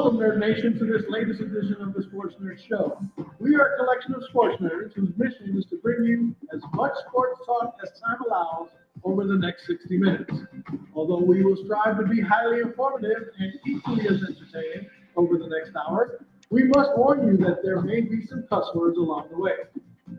Welcome, Nerd Nation, to this latest edition of the Sports Nerd Show. We are a collection of sports nerds whose mission is to bring you as much sports talk as time allows over the next 60 minutes. Although we will strive to be highly informative and equally as entertaining over the next hour, we must warn you that there may be some cuss words along the way.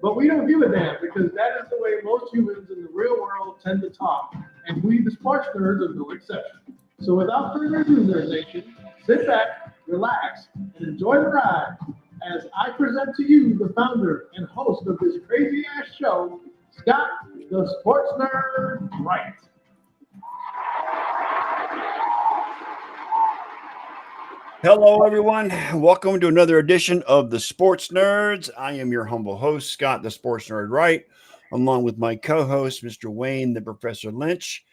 But we don't give a damn because that is the way most humans in the real world tend to talk, and we, the sports nerds, are no exception. So without further ado, Nerd Nation, sit back, relax, and enjoy the ride as I present to you the founder and host of this crazy-ass show, Scott, the Sports Nerd Wright. Hello, everyone. Welcome to another edition of the Sports Nerds. I am your humble host, Scott, the Sports Nerd Wright, along with my co-host, Mr. Wayne, the Professor Lynch,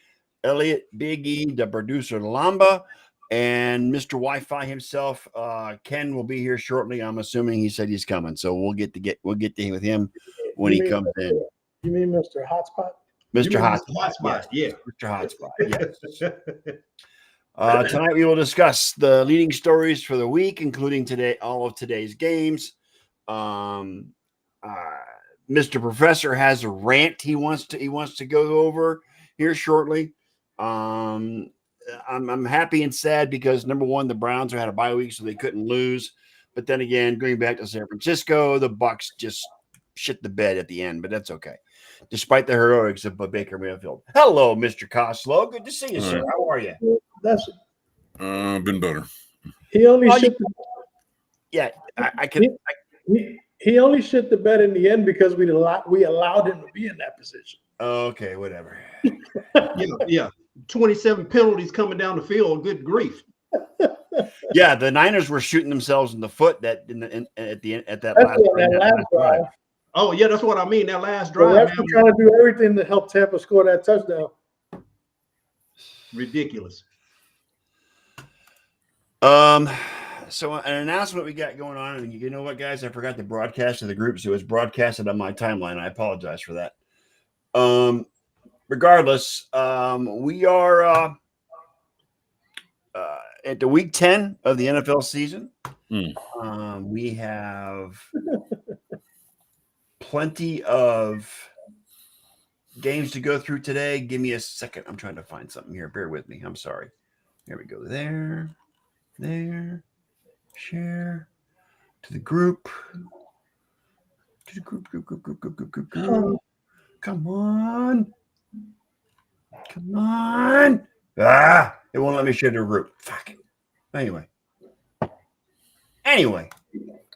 Elliot, Big E, the producer Lamba, and Mr. Wi-Fi himself. Ken will be here shortly. I'm assuming he said he's coming, so we'll get to with him when he comes in. You mean Mr. Hotspot? Mr. Hotspot, yeah. Mr. Hotspot, yes. Tonight we will discuss the leading stories for the week, including all of today's games. Mr. Professor has a rant he wants to go over here shortly. I'm happy and sad because number one, the Browns had a bye week, so they couldn't lose. But then again, going back to San Francisco, the Bucs just shit the bed at the end, but that's okay. Despite the heroics of Baker Mayfield. Hello, Mr. Coslow. Good to see you, sir. How are you? That's been better. he only shit. I can. He only shit the bed in the end because we allowed him to be in that position. Okay, whatever. Yeah. 27 penalties coming down the field. Good grief. Yeah, the Niners were shooting themselves in the foot at that last drive. Oh yeah, that's what I mean. That last The drive. refs were trying to do everything to help Tampa score that touchdown. Ridiculous. So an announcement we got going on, and you know what, guys? I forgot to broadcast to the group, so it was broadcasted on my timeline. I apologize for that. Regardless, we are at the week 10 of the NFL season. We have plenty of games to go through today. Give me a second. I'm trying to find something here. Bear with me. I'm sorry. Here we go. There. Share to the group. Group. Come on. It won't let me share the group. Fuck it. Anyway.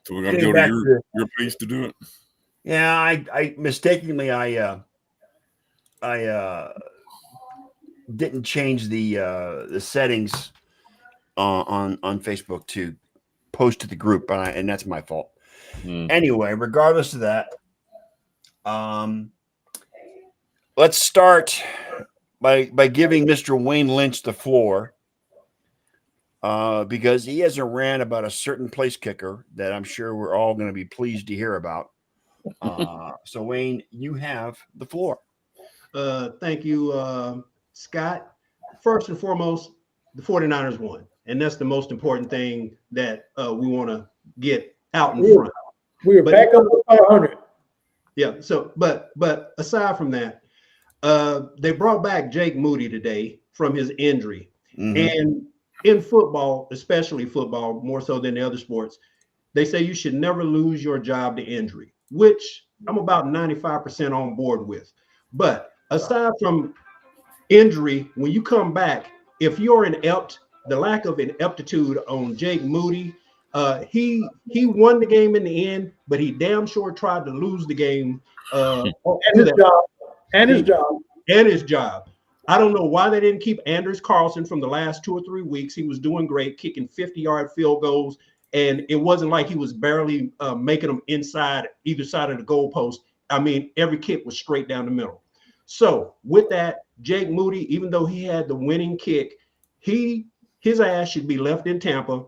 So we're gonna go to your place to do it. Yeah, I mistakenly I didn't change the settings on Facebook to post to the group, and that's my fault. Anyway, regardless of that, let's start by giving Mr. Wayne Lynch the floor because he has a rant about a certain place kicker that I'm sure we're all going to be pleased to hear about. So, Wayne, you have the floor. Thank you, Scott. First and foremost, the 49ers won. And that's the most important thing that we want to get out in front. We're back up to 500. Yeah. So, but aside from that, they brought back Jake Moody today from his injury. And in football, especially football, more so than the other sports, they say you should never lose your job to injury, which I'm about 95% on board with. But aside from injury, when you come back, if you're inept, the lack of ineptitude on Jake Moody, he won the game in the end, but he damn sure tried to lose the game. And his job. I don't know why they didn't keep Anders Carlson from the last 2 or 3 weeks. He was doing great, kicking 50-yard field goals, and it wasn't like he was barely making them inside either side of the goalpost. I mean, every kick was straight down the middle. So with that, Jake Moody, even though he had the winning kick, his ass should be left in Tampa.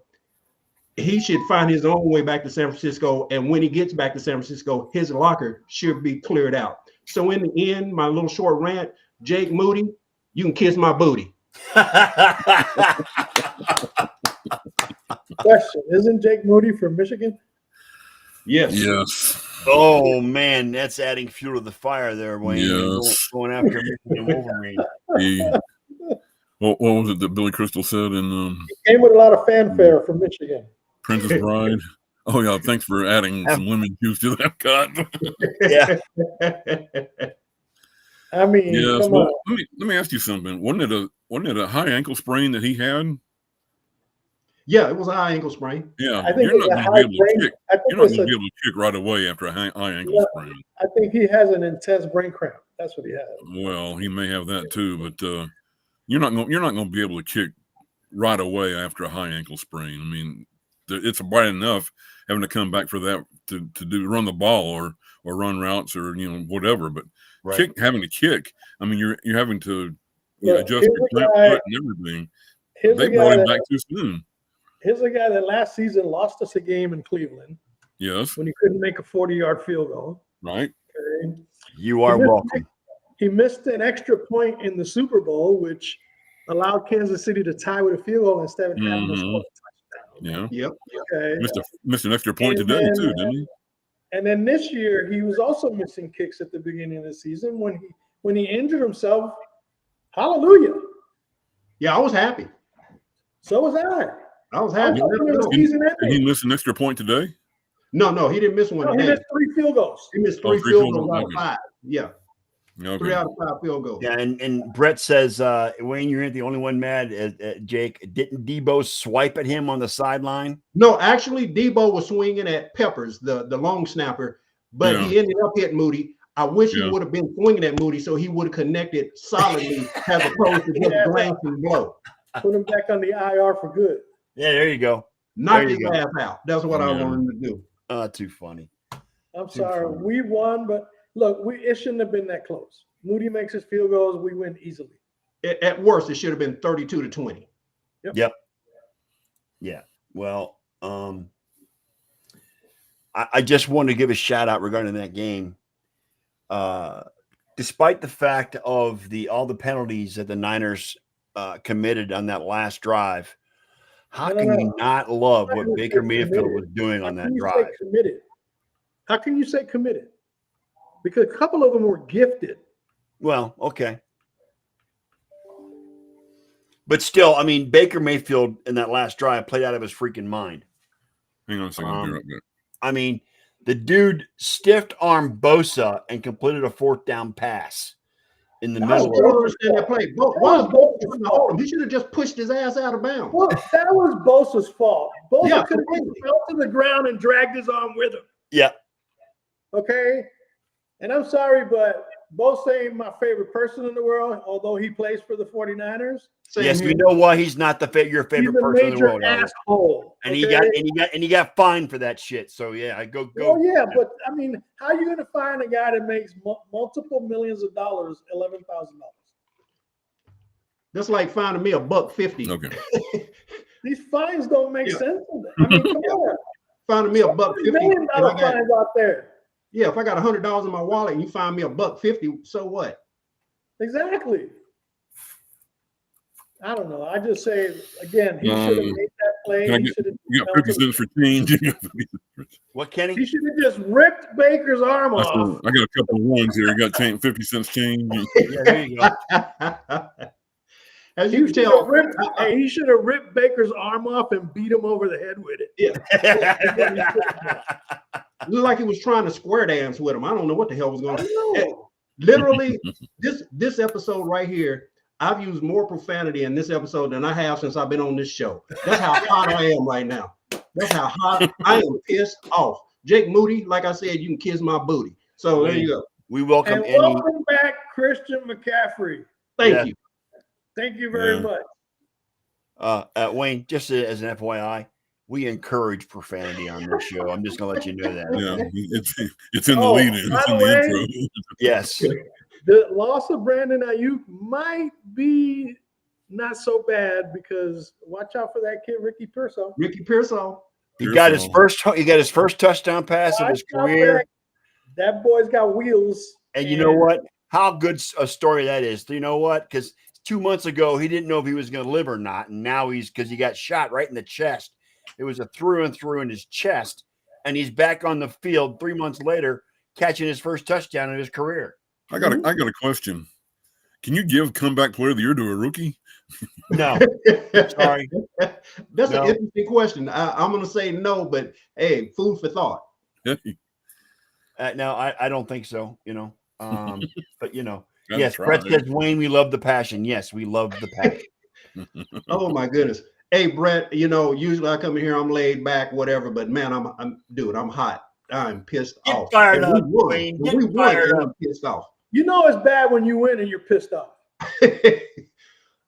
He should find his own way back to San Francisco. And when he gets back to San Francisco, his locker should be cleared out. So in the end, my little short rant, Jake Moody, you can kiss my booty. Question: Isn't Jake Moody from Michigan? Yes. Yes. Oh man, that's adding fuel to the fire there, Wayne. Yes. Going after Michigan Wolverine. What was it that Billy Crystal said in Came with a lot of fanfare from Michigan. Princess Bride? Oh yeah, thanks for adding some lemon juice to that cut. Yeah. I mean, Yes. come Well, on. let me ask you something. Wasn't it a high ankle sprain that he had? Yeah, it was a high ankle sprain. Yeah, I think you're it's not a going to be high able to brain. kick. I think You're not it's going to a, be able to kick right away after a high ankle Yeah. sprain. I think he has an intense brain cramp. That's what he has. Well, he may have that too, but you're not going to be able to kick right away after a high ankle sprain. I mean, it's bad enough having to come back for that to run the ball or run routes or whatever, but having to kick. I mean, you're having to adjust your foot and everything. They brought him back too soon. Here's a guy that last season lost us a game in Cleveland. Yes. When he couldn't make a 40-yard field goal. Right. Okay. You are welcome. He missed an extra point in the Super Bowl, which allowed Kansas City to tie with a field goal instead of having to score a touchdown. Yeah. Yep. Okay. Missed an extra point today too, didn't he? And then this year he was also missing kicks at the beginning of the season when he injured himself. Hallelujah. Yeah, I was happy. So was I. I was happy. Did he miss an extra point today? No, he didn't miss one today. He missed 3 field goals. He missed three field goals out of 5. Yeah. Okay. 3 out of 5 field goals. Yeah, and Brett says, Wayne, you're not the only one mad at Jake. Didn't Debo swipe at him on the sideline? No, actually, Debo was swinging at Peppers, the long snapper, but he ended up hitting Moody. I wish he would have been swinging at Moody so he would have connected solidly as opposed to just glance and blow. Put him back on the IR for good. Yeah, there you go. Knock his ass out. That's what I wanted him to do. Too funny. I'm sorry. We won, but look, it shouldn't have been that close. Moody makes his field goals. We win easily. At worst, it should have been 32-20. Yep. Yeah. Well, I just want to give a shout out regarding that game. Despite the fact of all the penalties that the Niners committed on that last drive, how can you not love what Baker Mayfield was doing on that drive? Committed. How can you say committed? Because a couple of them were gifted. Well, okay. But still, I mean, Baker Mayfield in that last drive played out of his freaking mind. Hang on a second. I'll be right back. I mean, the dude stiffed arm Bosa and completed a 4th down pass in the middle. I don't understand that play. Why was Bosa trying to hold him? He should have just pushed his ass out of bounds. Well, that was Bosa's fault. Bosa could have fell to the ground and dragged his arm with him. Yeah. Okay. And I'm sorry, but Bosa ain't my favorite person in the world, although he plays for the 49ers. Yes, we know why he's not your favorite person in the world. Asshole. And he got fined for that shit. So yeah, I go. Oh yeah, but I mean, how are you going to find a guy that makes multiple millions of dollars, $11,000? That's like finding me $1.50. Okay. These fines don't make sense. I mean, come on. Finding me $1.50. $1 million fines out there. Yeah, if I got $100 in my wallet and you find me $1.50, so what? Exactly. I don't know. I just say again, he should have made that play. You got 50 cents for change. What, Kenny? He should have just ripped Baker's arm off. I got a couple of ones here. I got 50 cents change. Yeah, there you go. As you can tell, he should have ripped Baker's arm off and beat him over the head with it. Yeah. Looked like he was trying to square dance with him. I don't know what the hell was going on. Literally, this episode right here, I've used more profanity in this episode than I have since I've been on this show. That's how hot I am right now. That's how hot I am pissed off. Jake Moody, like I said, you can kiss my booty. So there you go. We welcome welcome back, Christian McCaffrey. Thank you. Thank you very much. Wayne, just as an FYI, we encourage profanity on this show. I'm just gonna let you know that. Yeah, it's in the lead-in. It's in the intro. Yes. The loss of Brandon Ayuk might be not so bad because watch out for that kid, Ricky Pearsall. Ricky Pearsall. He got his first touchdown pass of his career. That boy's got wheels. And you know what? How good a story that is. You know what? Because 2 months ago, he didn't know if he was going to live or not. And now because he got shot right in the chest. It was a through and through in his chest, and he's back on the field 3 months later, catching his first touchdown in his career. I got a question. Can you give comeback player of the year to a rookie? No, sorry. That's No. an interesting question. I'm going to say no, but hey, food for thought. No, I don't think so. But Gotta yes, try. Brett says, Wayne, we love the passion. Yes, we love the passion. Oh my goodness. Hey, Brett, usually I come in here, I'm laid back, whatever, but man, I'm hot. I'm pissed Get off. fired And we up, won. Wayne. And Get we won, fired and up. I'm pissed off. You know it's bad when you win and you're pissed off.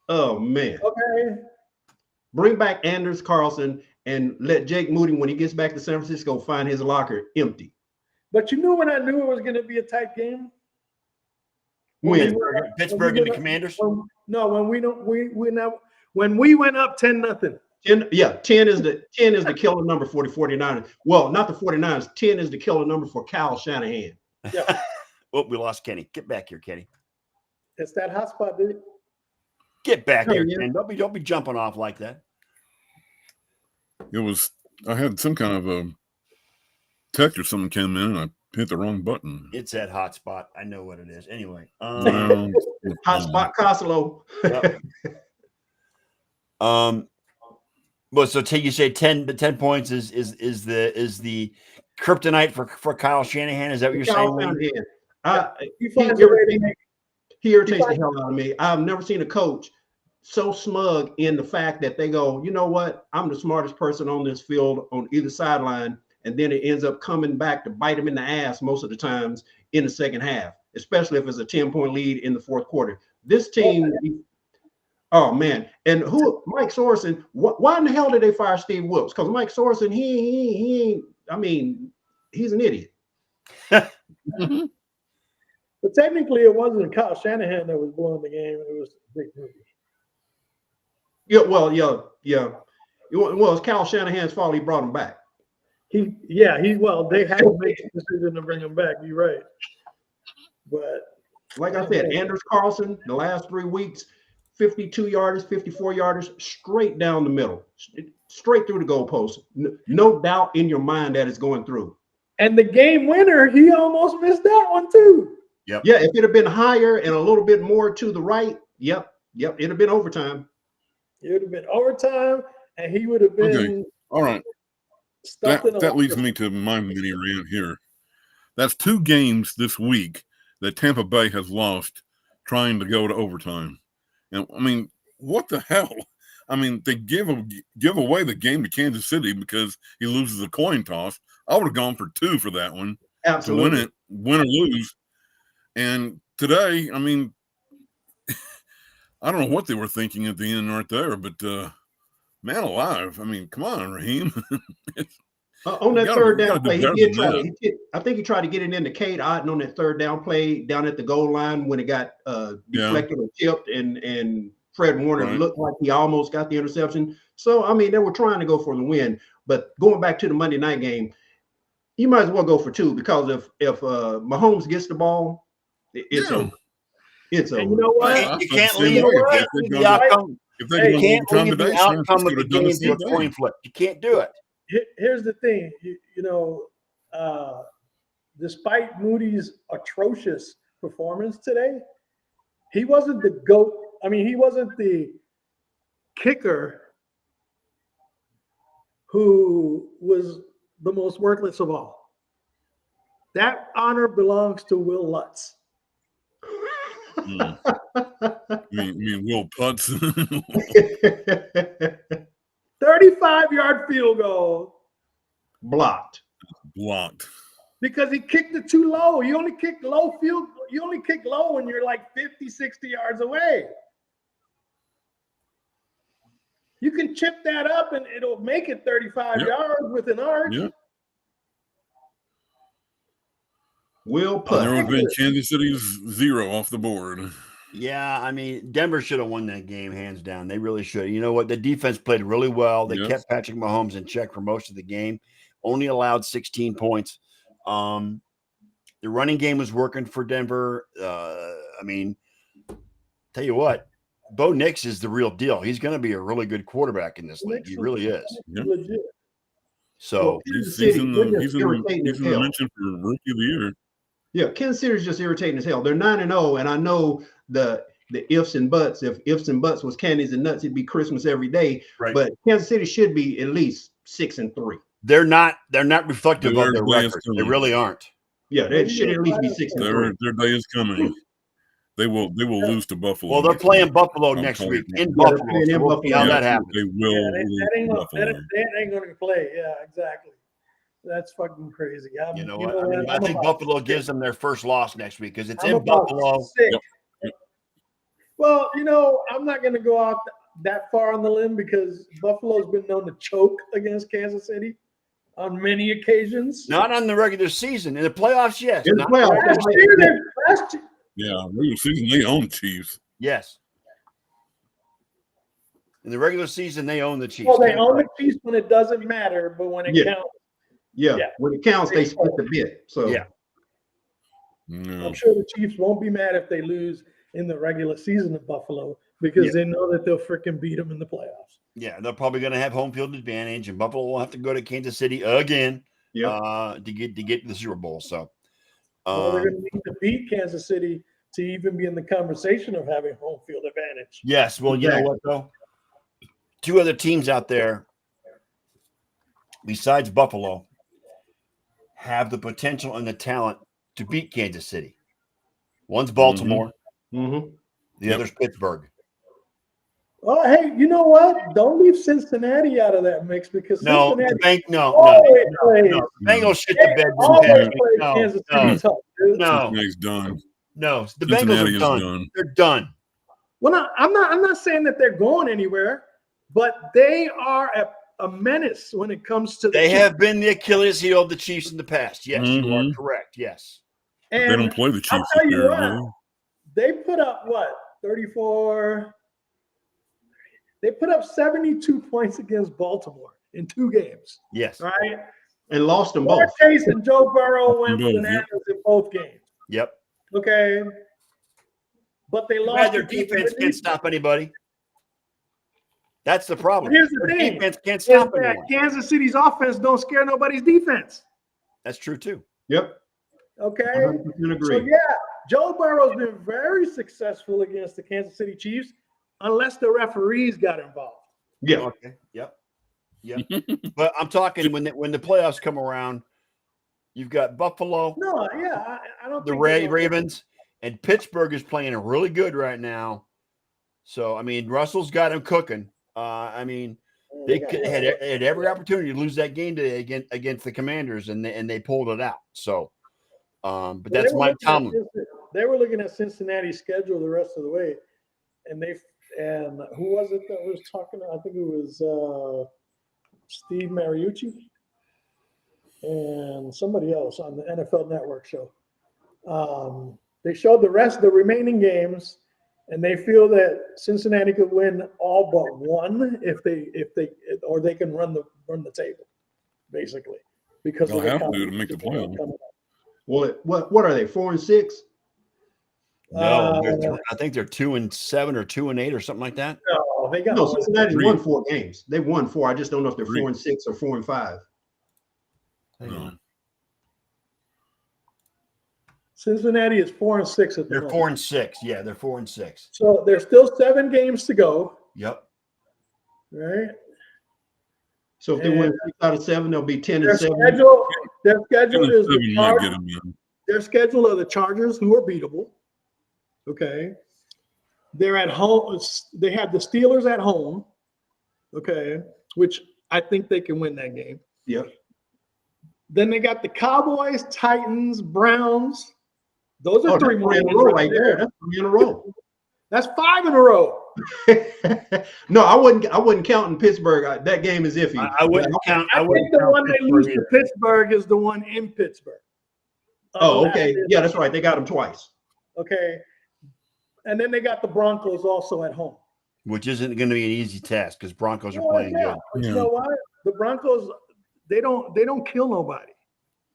Oh man. Okay. Bring back Anders Carlson and let Jake Moody, when he gets back to San Francisco, find his locker empty. But you knew when I knew it was going to be a tight game? When? Pittsburgh and the Commanders? When we went up 10-0. 10 is the killer number for the 49ers. Well, not the 49ers. 10 is the killer number for Kyle Shanahan. Yeah. Oh, we lost Kenny. Get back here, Kenny. It's that hot spot, dude. Get back here, yeah. Ken. Don't be jumping off like that. I had some kind of a text or something came in and I hit the wrong button. It's that hot spot. I know what it is. Anyway. Well, Hot spot Coslow. Yep. Well, so you say 10 points is the kryptonite for Kyle Shanahan. Is that what you're Kyle saying? Shanahan. He irritates the hell out of me. I've never seen a coach so smug in the fact that they go, you know what? I'm the smartest person on this field on either sideline. And then it ends up coming back to bite him in the ass most of the times in the second half, especially if it's a 10-point lead in the fourth quarter. This team, oh man. And Mike Sorensen, why in the hell did they fire Steve Wilkes? Because Mike Sorensen, he's an idiot. But technically, it wasn't Kyle Shanahan that was blowing the game. It was Dick Moody. Yeah. Well, it's Kyle Shanahan's fault he brought him back. They had to make a decision to bring him back. You're right. But like I said, Anders Carlson, the last 3 weeks, 52 yarders, 54 yarders, straight down the middle, straight through the goalpost. No doubt in your mind that it's going through. And the game winner, he almost missed that one too. Yep. Yeah, if it had been higher and a little bit more to the right, yep, it'd have been overtime. It would have been overtime, and he would have been. Okay. All right. That leads me to my mini rant here. That's 2 games this week that Tampa Bay has lost trying to go to overtime. And I mean, what the hell? I mean, they give away the game to Kansas City because he loses a coin toss. I would have gone for 2 for that one. Absolutely. To win or lose. And today, I mean, I don't know what they were thinking at the end right there, but man alive. I mean, come on, Raheem. On that third down play, I think he tried to get it into Cade Otton on that third down play down at the goal line when it got deflected or tipped, and Fred Warner looked like he almost got the interception. So, I mean, they were trying to go for the win. But going back to the Monday night game, you might as well go for 2 because if Mahomes gets the ball, it's over. It's over. And you know what? You can't leave the outcome. You can't leave the outcome of the game to a coin flip. You can't do it. Here's the thing, despite Moody's atrocious performance today, he wasn't the GOAT. I mean, he wasn't the kicker who was the most worthless of all. That honor belongs to Will Lutz. You mean Will Putz? 35-yard field goal. Blocked. Because he kicked it too low. You only kick low when you're like 50, 60 yards away. You can chip that up and it'll make it 35 yards with an arch. Yeah. Will Putz. There would have been Kansas City's 0 off the board. Yeah, I mean, Denver should have won that game hands down. They really should. You know what? The defense played really well. They kept Patrick Mahomes in check for most of the game. Only allowed 16 points. The running game was working for Denver. I mean, tell you what, Bo Nix is the real deal. He's going to be a really good quarterback in this league. He really is. Legit. So Kansas He's City, in they're the just he's in irritating the as he's in the hell. mention for rookie of the year. Yeah, Kansas City is just irritating as hell. They're 9-0, and I know the ifs and buts. If ifs and buts was candies and nuts, it'd be Christmas every day. Right. But Kansas City should be at least 6-3. they're not reflective of their Their day is record. They coming. really aren't. Yeah, they should at least be Their- 6-3. Their day is coming. They will lose to Buffalo. Well, they're next playing week. Buffalo I'm next telling week you. in Yeah, they're Buffalo. playing So in we'll see how Buffalo. that happens. They will Yeah, lose that ain't to gonna, Buffalo. that ain't going to play. Yeah, exactly. That's fucking crazy. You know what? I mean, I think Buffalo gives them their first loss next week because it's I'm in about Buffalo. sick. Yep. Well, I'm not going to go out that far on the limb because Buffalo's been known to choke against Kansas City on many occasions. Not on the regular season. In the playoffs, yes. In the Not- playoffs, Last year, Yeah, regular season they own the Chiefs. Yes. In the regular season, they own the Chiefs. well, they own the Chiefs when it doesn't matter, but when it Yeah. counts, yeah, Yeah. when it counts, they split the bit. So Yeah. No. I'm sure the Chiefs won't be mad if they lose in the regular season of Buffalo because they know that they'll freaking beat them in the playoffs. Yeah, they're probably going to have home field advantage, and Buffalo will have to go to Kansas City again to get to the Super Bowl. So, Well, they're going to need to beat Kansas City to even be in the conversation of having home field advantage. yes. Well, you know what though? Two other teams out there besides Buffalo have the potential and the talent to beat Kansas City. One's Baltimore, mhm. the other's Pittsburgh. Oh, hey, you know what? Don't leave Cincinnati out of that mix because No, Cincinnati no. plays. Bengals shit the bed this Always past week. play No, Kansas no, City tough, dude. no, Cincinnati's done. no. The Cincinnati Bengals is are done. done. They're done. Well, I'm not saying that they're going anywhere, but they are a menace when it comes to the They Chiefs. have been the Achilles heel of the Chiefs in the past. Yes, you are Mhm. correct. Yes. They And don't play the I'll Chiefs tell up you there. what, do they put up what 34. They put up 72 points against Baltimore in 2 games. Yes. Right? And lost them both. Mark Chase and Joe Burrow went Both, bananas in both games. Yep. Okay. But they Glad lost. their because defense of can't the stop anybody. That's the problem. Here's the Their thing, defense can't is stop that anyone. Kansas City's offense don't scare nobody's defense. That's true too. Yep. Okay. 100% agree. So yeah, Joe Burrow's been very successful against the Kansas City Chiefs, unless the referees got involved. Yeah. Okay. Yep. Yep. But I'm talking when the playoffs come around, you've got Buffalo, No, yeah, I don't. the think they're gonna- Ravens, and Pittsburgh is playing really good right now. So I mean, Russell's got him cooking. I mean, they had every opportunity to lose that game today against the Commanders, and they pulled it out. So, but that's They were Mike looking at Tomlin. They were looking at Cincinnati's schedule the rest of the way, and who was it that was talking? I think it was Steve Mariucci and somebody else on the NFL Network show. They showed the remaining games, and they feel that Cincinnati could win all but one if they can run the table, basically, because They'll of the have to make the competition playoffs. coming up. Well, what are they? 4-6? No, I think they're 2-7 or 2-8 or something like that. No, they got No, Cincinnati Three. won 4 games. They won 4. I just don't know if they're Three. 4-6 or 4-5. No. Cincinnati is 4-6 at the They're moment. 4-6. Yeah, they're 4-6. So there's still 7 games to go, Yep. right? So if they win 6 out of 7, they'll be 10-7. Their schedule is the Seven might get Chargers. them in. Their schedule are the Chargers, who are beatable. Okay. They're at home. They have the Steelers at home. Okay. Which I think they can win that game. Yep. Then they got the Cowboys, Titans, Browns. Those are 3 more in a row right there. That's 3 in a row. That's 5 in a row. No, I wouldn't count in Pittsburgh. That game is iffy. I wouldn't count. I think the one they lose to Pittsburgh is the one in Pittsburgh. Oh, okay. Yeah, that's right. They got them twice. Okay. And then they got the Broncos also at home. Which isn't going to be an easy task because Broncos are playing good. But Yeah. you know what? The Broncos, they don't kill nobody.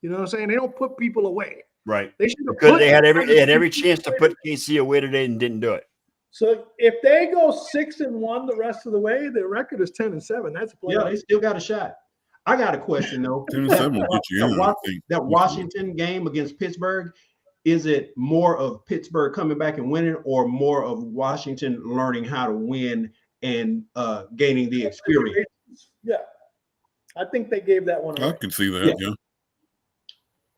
You know what I'm saying? They don't put people away. Right. They should have Because put they had every chance to put KC away today and didn't do it. So if they go 6-1 the rest of the way, their record is 10-7. That's a Yeah, playoff. they still got a shot. I got a question though. 10-7 will get you in. I think. That Washington game against Pittsburgh, is it more of Pittsburgh coming back and winning, or more of Washington learning how to win and gaining the experience? Yeah, I think they gave that one away. I can see that. Yeah.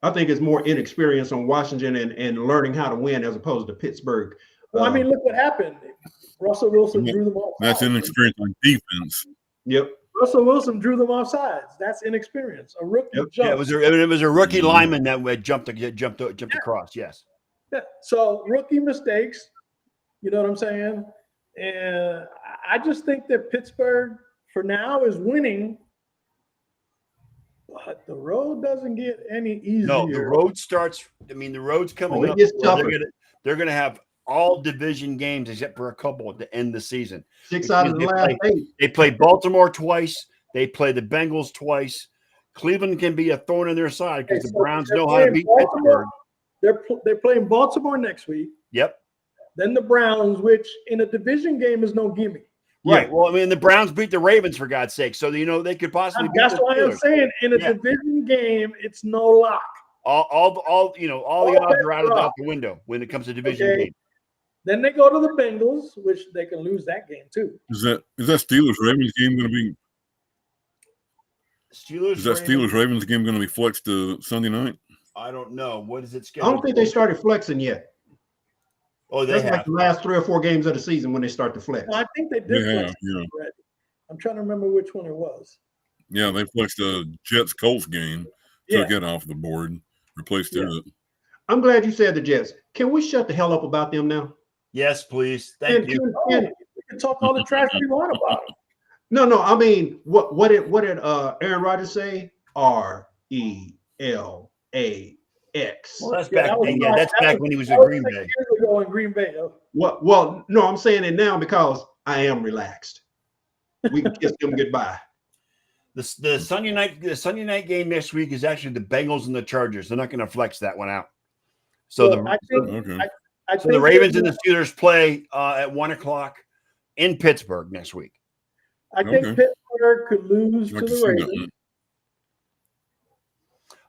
I think it's more inexperience on Washington and learning how to win as opposed to Pittsburgh. Well, I mean, look what happened. Russell Wilson drew them off. That's inexperience on defense. Yep. Russell Wilson drew them off sides. That's inexperience. A rookie jumped. Yeah, it was a rookie lineman that jumped across. Yes. Yeah. So rookie mistakes. You know what I'm saying? And I just think that Pittsburgh, for now, is winning. But the road doesn't get any easier. No, the road starts. I mean, the road's coming up. Gets tougher. They're gonna have all division games except for a couple at the end of the season. 6 out of the last 8. They play Baltimore twice. They play the Bengals twice. Cleveland can be a thorn in their side because the Browns know how to beat Pittsburgh. They're playing Baltimore next week. Yep. Then the Browns, which in a division game is no gimme. Right. Well, I mean, the Browns beat the Ravens for God's sake, so they could possibly. That's why I'm saying in a division game, it's no lock. All the odds are out the window when it comes to division games. Then they go to the Bengals, which they can lose that game too. Is that Steelers Ravens game going to be? Steelers Ravens game going to be flexed to Sunday night? I don't know. What is it I scheduled? don't think they started flexing yet. Oh, they That's have like the last 3 or 4 games of the season when they start to flex. No, I think they did flex yeah. already. I'm trying to remember which one it was. Yeah, they flexed the Jets Colts game, took it off the board, replaced it. I'm glad you said the Jets. Can we shut the hell up about them now? Yes, please. Thank you. We can talk all the trash we want about them. No. I mean, what did Aaron Rodgers say? RELAX. Well, that's back. That's back when he was in Green Bay. Years ago in Green Bay. Well, no, I'm saying it now because I am relaxed. We can kiss them goodbye. The Sunday night game next week is actually the Bengals and the Chargers. They're not going to flex that one out. So the Ravens and the Steelers play at 1:00 in Pittsburgh next week. I think Pittsburgh could lose to the Ravens.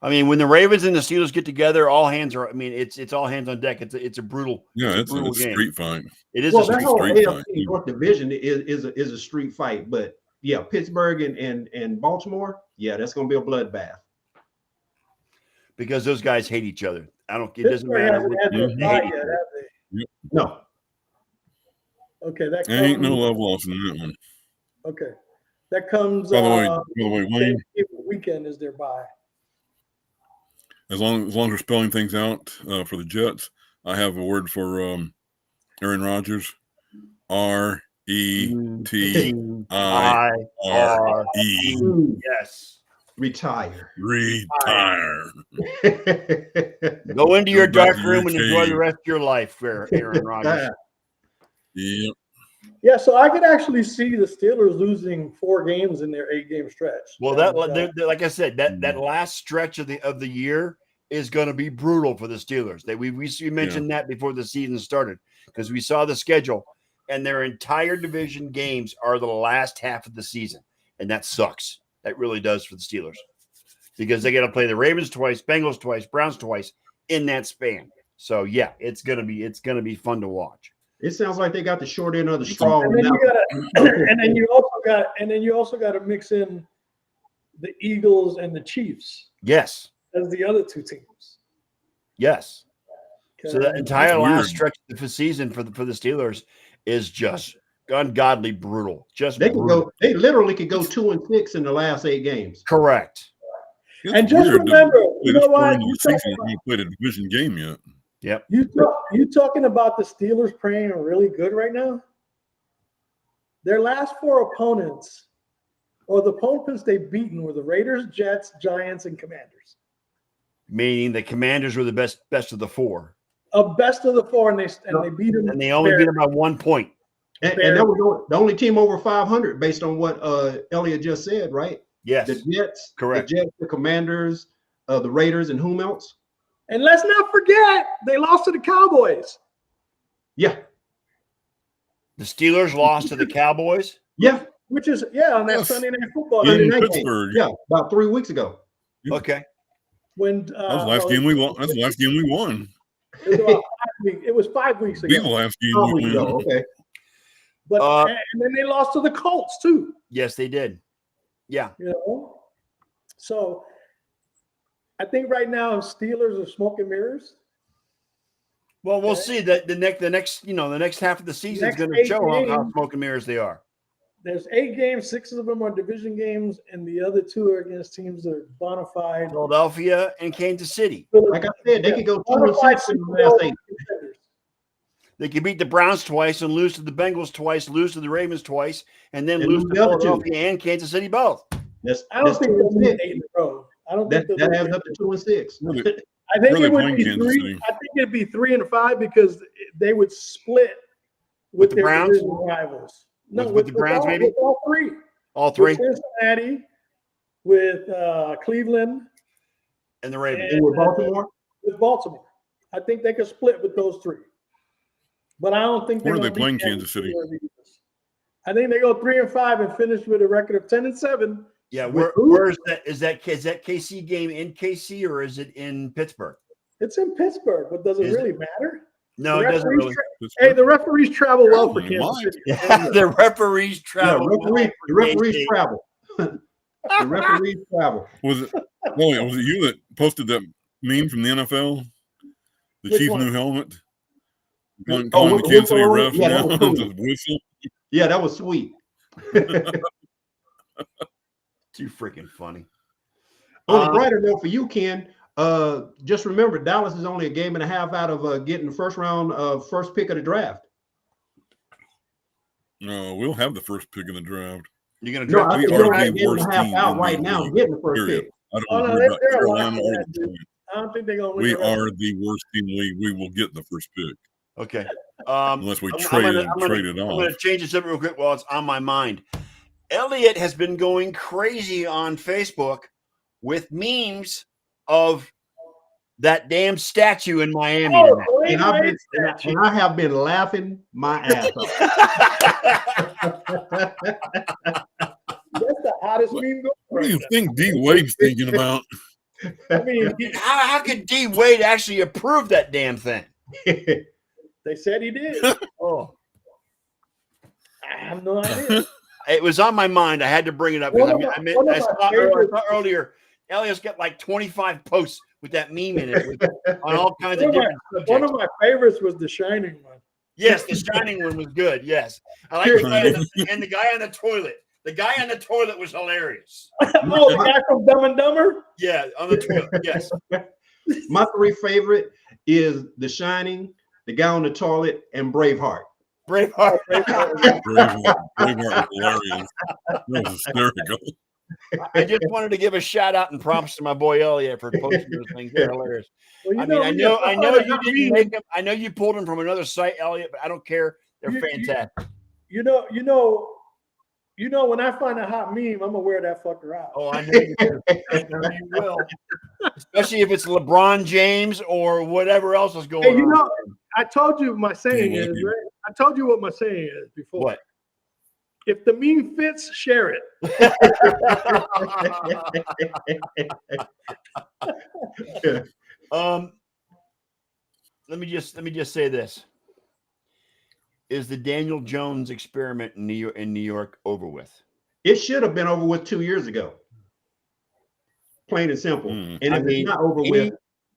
I mean, when the Ravens and the Steelers get together, all hands are. I mean, it's all hands on deck. It's a brutal. Yeah, it's a game. street fight. It is a street fight. North Division is a street fight, but yeah, Pittsburgh and Baltimore, yeah, that's going to be a bloodbath. Because those guys hate each other. It doesn't matter. They hate each other. No. Okay, that ain't no love lost in that one. Okay, that comes. By the way, Wayne. Weekend is their bye. As long as we're spelling things out for the Jets, I have a word for Aaron Rodgers. RETIRE. Yes. Retire. Go into your dark room and enjoy the rest of your life, Aaron Rodgers. Yep. Yeah, so I could actually see the Steelers losing 4 games in their 8-game stretch. Well, like I said, that last stretch of the year is going to be brutal for the Steelers. We mentioned that before the season started because we saw the schedule, and their entire division games are the last half of the season, and that sucks. That really does for the Steelers because they got to play the Ravens twice, Bengals twice, Browns twice in that span. So yeah, it's gonna be fun to watch. It sounds like they got the short end of the straw. And then you also got to mix in the Eagles and the Chiefs. Yes. As the other 2 teams. Yes. So that entire last stretch of the season for the Steelers is just ungodly brutal. They literally could go 2-6 in the last 8 games. Correct. And just remember, you know what? You played a division game yet. Yep. You talking about the Steelers playing really good right now? Their last 4 opponents, or the opponents they've beaten, were the Raiders, Jets, Giants, and Commanders. Meaning the Commanders were the best of the 4. Best of the 4, and they beat them. And they only beat them by 1 point. And that was the only team over 500 based on what Elliot just said, right? Yes. The Jets, correct. The Jets, the Commanders, the Raiders, and whom else? And let's not forget, they lost to the Cowboys. Yeah. The Steelers lost to the Cowboys? Yeah. which is on that Yes. Sunday Night Football In game. Night game. Pittsburgh. Yeah, about 3 weeks ago. Okay. When That was the last game we won. That's the last game we won. It was about 5 weeks. It was 5 weeks Be the ago. last game 5 we weeks ago. won. Okay. But and then they lost to the Colts too. Yes, they did. Yeah. You know, so I think right now Steelers are smoke and mirrors. Well, we'll see that the next half of the season is Next going to 8 show how games. smoke and mirrors they are. There's 8 games, 6 of them are division games, and the other 2 are against teams that are bona fide. Philadelphia and Kansas City. Like I said, they could go 2-6 in the last 8. They could beat the Browns twice and lose to the Bengals twice, lose to the Ravens twice, and then And lose lose to the other 2. Philadelphia and Kansas City both. I don't think they'll win 8 in a row. I don't think That they'll adds win. up to 2-6. Really, I think really it would playing be Kansas 3. City. I think it'd be 3 and 5 because they would split With the their Browns? division rivals. No, With the Browns, maybe? with all 3. All 3 With Cincinnati, with Cleveland, and the Ravens. And with Baltimore, with Baltimore. I think they could split with those 3. But I don't think Where are they're they gonna playing beat Kansas City? or the Eagles. I think they go 3 and 5 and finish with a record of 10 and 7. Yeah, With where is that? Is that KC game in KC or is it in Pittsburgh? It's in Pittsburgh, but does it Is it? really matter? No, The it doesn't referees really. Hey, the referees travel well for Oh, Kansas my. City. The referees yeah, travel. the referees travel. The referees travel. Was it? Well, was it you that posted that meme from the NFL? The Which Chiefs' one? new helmet. Calling Oh, the Kansas City whistle? refs Yeah, that now. was cool. The whistle. Yeah, that was sweet. Too freaking funny. On a brighter note for you, Ken, just remember Dallas is only a game and a half out of getting the first round first pick of the draft. No, we'll have the first pick in the draft. You're gonna No, draft I We think are they're the only a game and worst a half team out in right the now league, getting the first period. pick. I don't Oh, no, worry about they're a lot Carolina for or that, the dude. Giants. I don't think they're going to win. We the rest. are the worst team in the league. We will get the first pick Okay. unless we I'm trade it gonna off. change this up real quick while it's on my mind. Elliot has been going crazy on Facebook with memes of that damn statue in Miami. Oh, tonight. And, wait, and I have been laughing my ass off. that's the hottest meme going. What do you right think D Wade's thinking about? now. I mean, how could D Wade actually approve that damn thing? they said he did. Oh, I have no idea. it was on my mind. I had to bring it up because I saw earlier. Elliot's got like 25 posts with that meme in it on all kinds of different subjects. One of my favorites was the Shining one. Yes, the Shining one was good. Yes, I like the guy and the guy on the toilet. The guy on the toilet was hilarious. Oh, the guy from Dumb and Dumber? Yeah, on the toilet. Yes. My 3 favorite is The Shining, The Guy on the Toilet, and Braveheart. Braveheart. Braveheart was hilarious. That was hysterical. I just wanted to give a shout out and props to my boy Elliot for posting those things. They're hilarious. Well, I know you didn't make them. I know you pulled them from another site, Elliot, but I don't care. They're fantastic. You know, when I find a hot meme, I'm gonna wear that fucker out. Oh, I know you do. I know you will. Especially if it's LeBron James or whatever else is going Hey, on. I told you my saying is, right? I told you what my saying is before. What? If the meme fits, share it. Let me just say this. Is the Daniel Jones experiment in New York over with? It should have been over with 2 years ago. Plain and simple. And if it's not over with.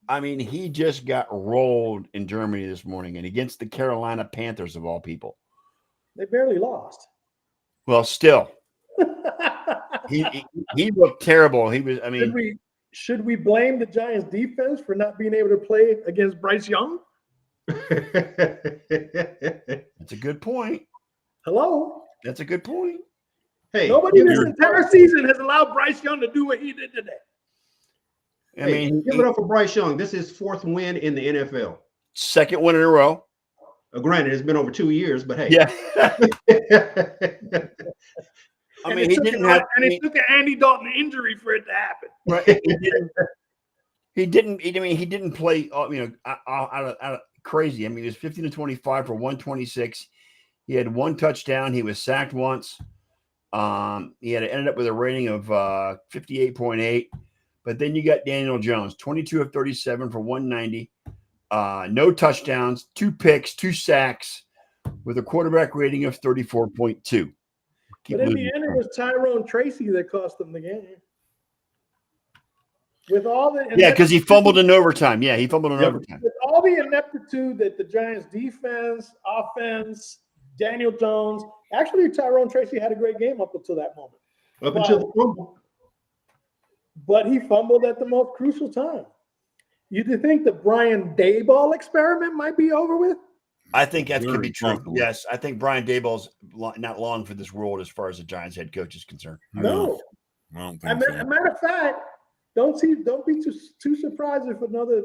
I mean, he just got rolled in Germany this morning and against the Carolina Panthers of all people. They barely lost. Well, still, he looked terrible. He was. I mean, should we blame the Giants defense for not being able to play against Bryce Young? that's a good point. Hello. That's a good point. Hey, Nobody this entire season has allowed Bryce Young to do what he did today. I mean, give it up for Bryce Young. This is 4th win in the NFL. 2nd win in a row. Granted, it's been over 2 years, but hey. Yeah. I mean, he didn't have. And it took an Andy Dalton injury for it to happen. Right. He didn't play. Out of crazy. I mean, he was 15-25 for 126. He had 1 touchdown. He was sacked once. He ended up with a rating of 58.8. But then you got Daniel Jones, 22 of 37 for 190. No touchdowns, 2 picks, 2 sacks, with a quarterback rating of 34.2. But in the end, it was Tyrone Tracy that cost them the game. With all the because he fumbled in overtime. Yeah, he fumbled in overtime. With all the ineptitude that the Giants' defense, offense, Daniel Jones, actually Tyrone Tracy had a great game up until that moment. Up until the fumble. But he fumbled at the most crucial time. You think the Brian Daboll experiment might be over with? I think that could be true. Possible. Yes, I think Brian Daboll's not long for this world as far as the Giants head coach is concerned. No. I don't As think so. a matter of fact, don't be too surprised if another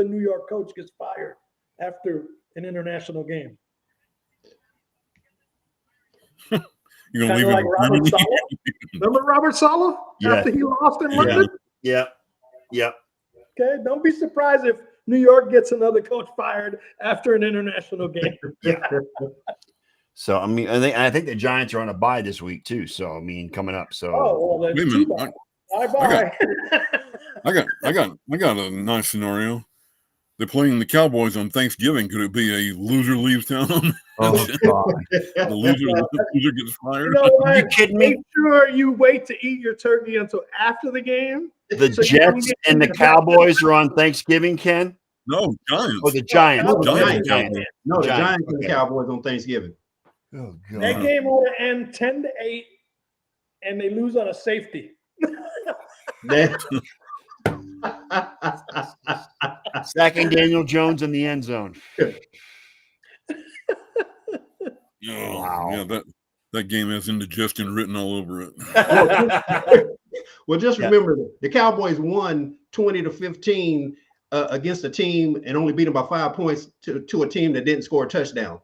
New York coach gets fired after an international game. You're gonna Kind leave of it like Robert Saleh. Remember Robert Saleh after he lost in London? Yeah. Okay, don't be surprised if New York gets another coach fired after an international game. So I mean, I think the Giants are on a bye this week too. So I mean, coming up. So Oh, well, Wait a then minute. bye-bye. I got a nice scenario. They're playing the Cowboys on Thanksgiving. Could it be a loser leaves town? oh god, The loser gets fired. You know what? are you kidding me? Make sure you wait to eat your turkey until after the game. The So you can Jets get and the the- Cowboys are on Thanksgiving, Ken. No, Giants. Oh, the Giants. No, Giants. No, the Giants, Giants and the okay. Cowboys on Thanksgiving. Oh That god. game would end 10-8, and they lose on a safety. Sacking Daniel Jones in the end zone. Oh, Wow. yeah, that game has indigestion written all over it. Well, just remember the Cowboys won 20-15 against a team and only beat them by 5 points to a team that didn't score a touchdown.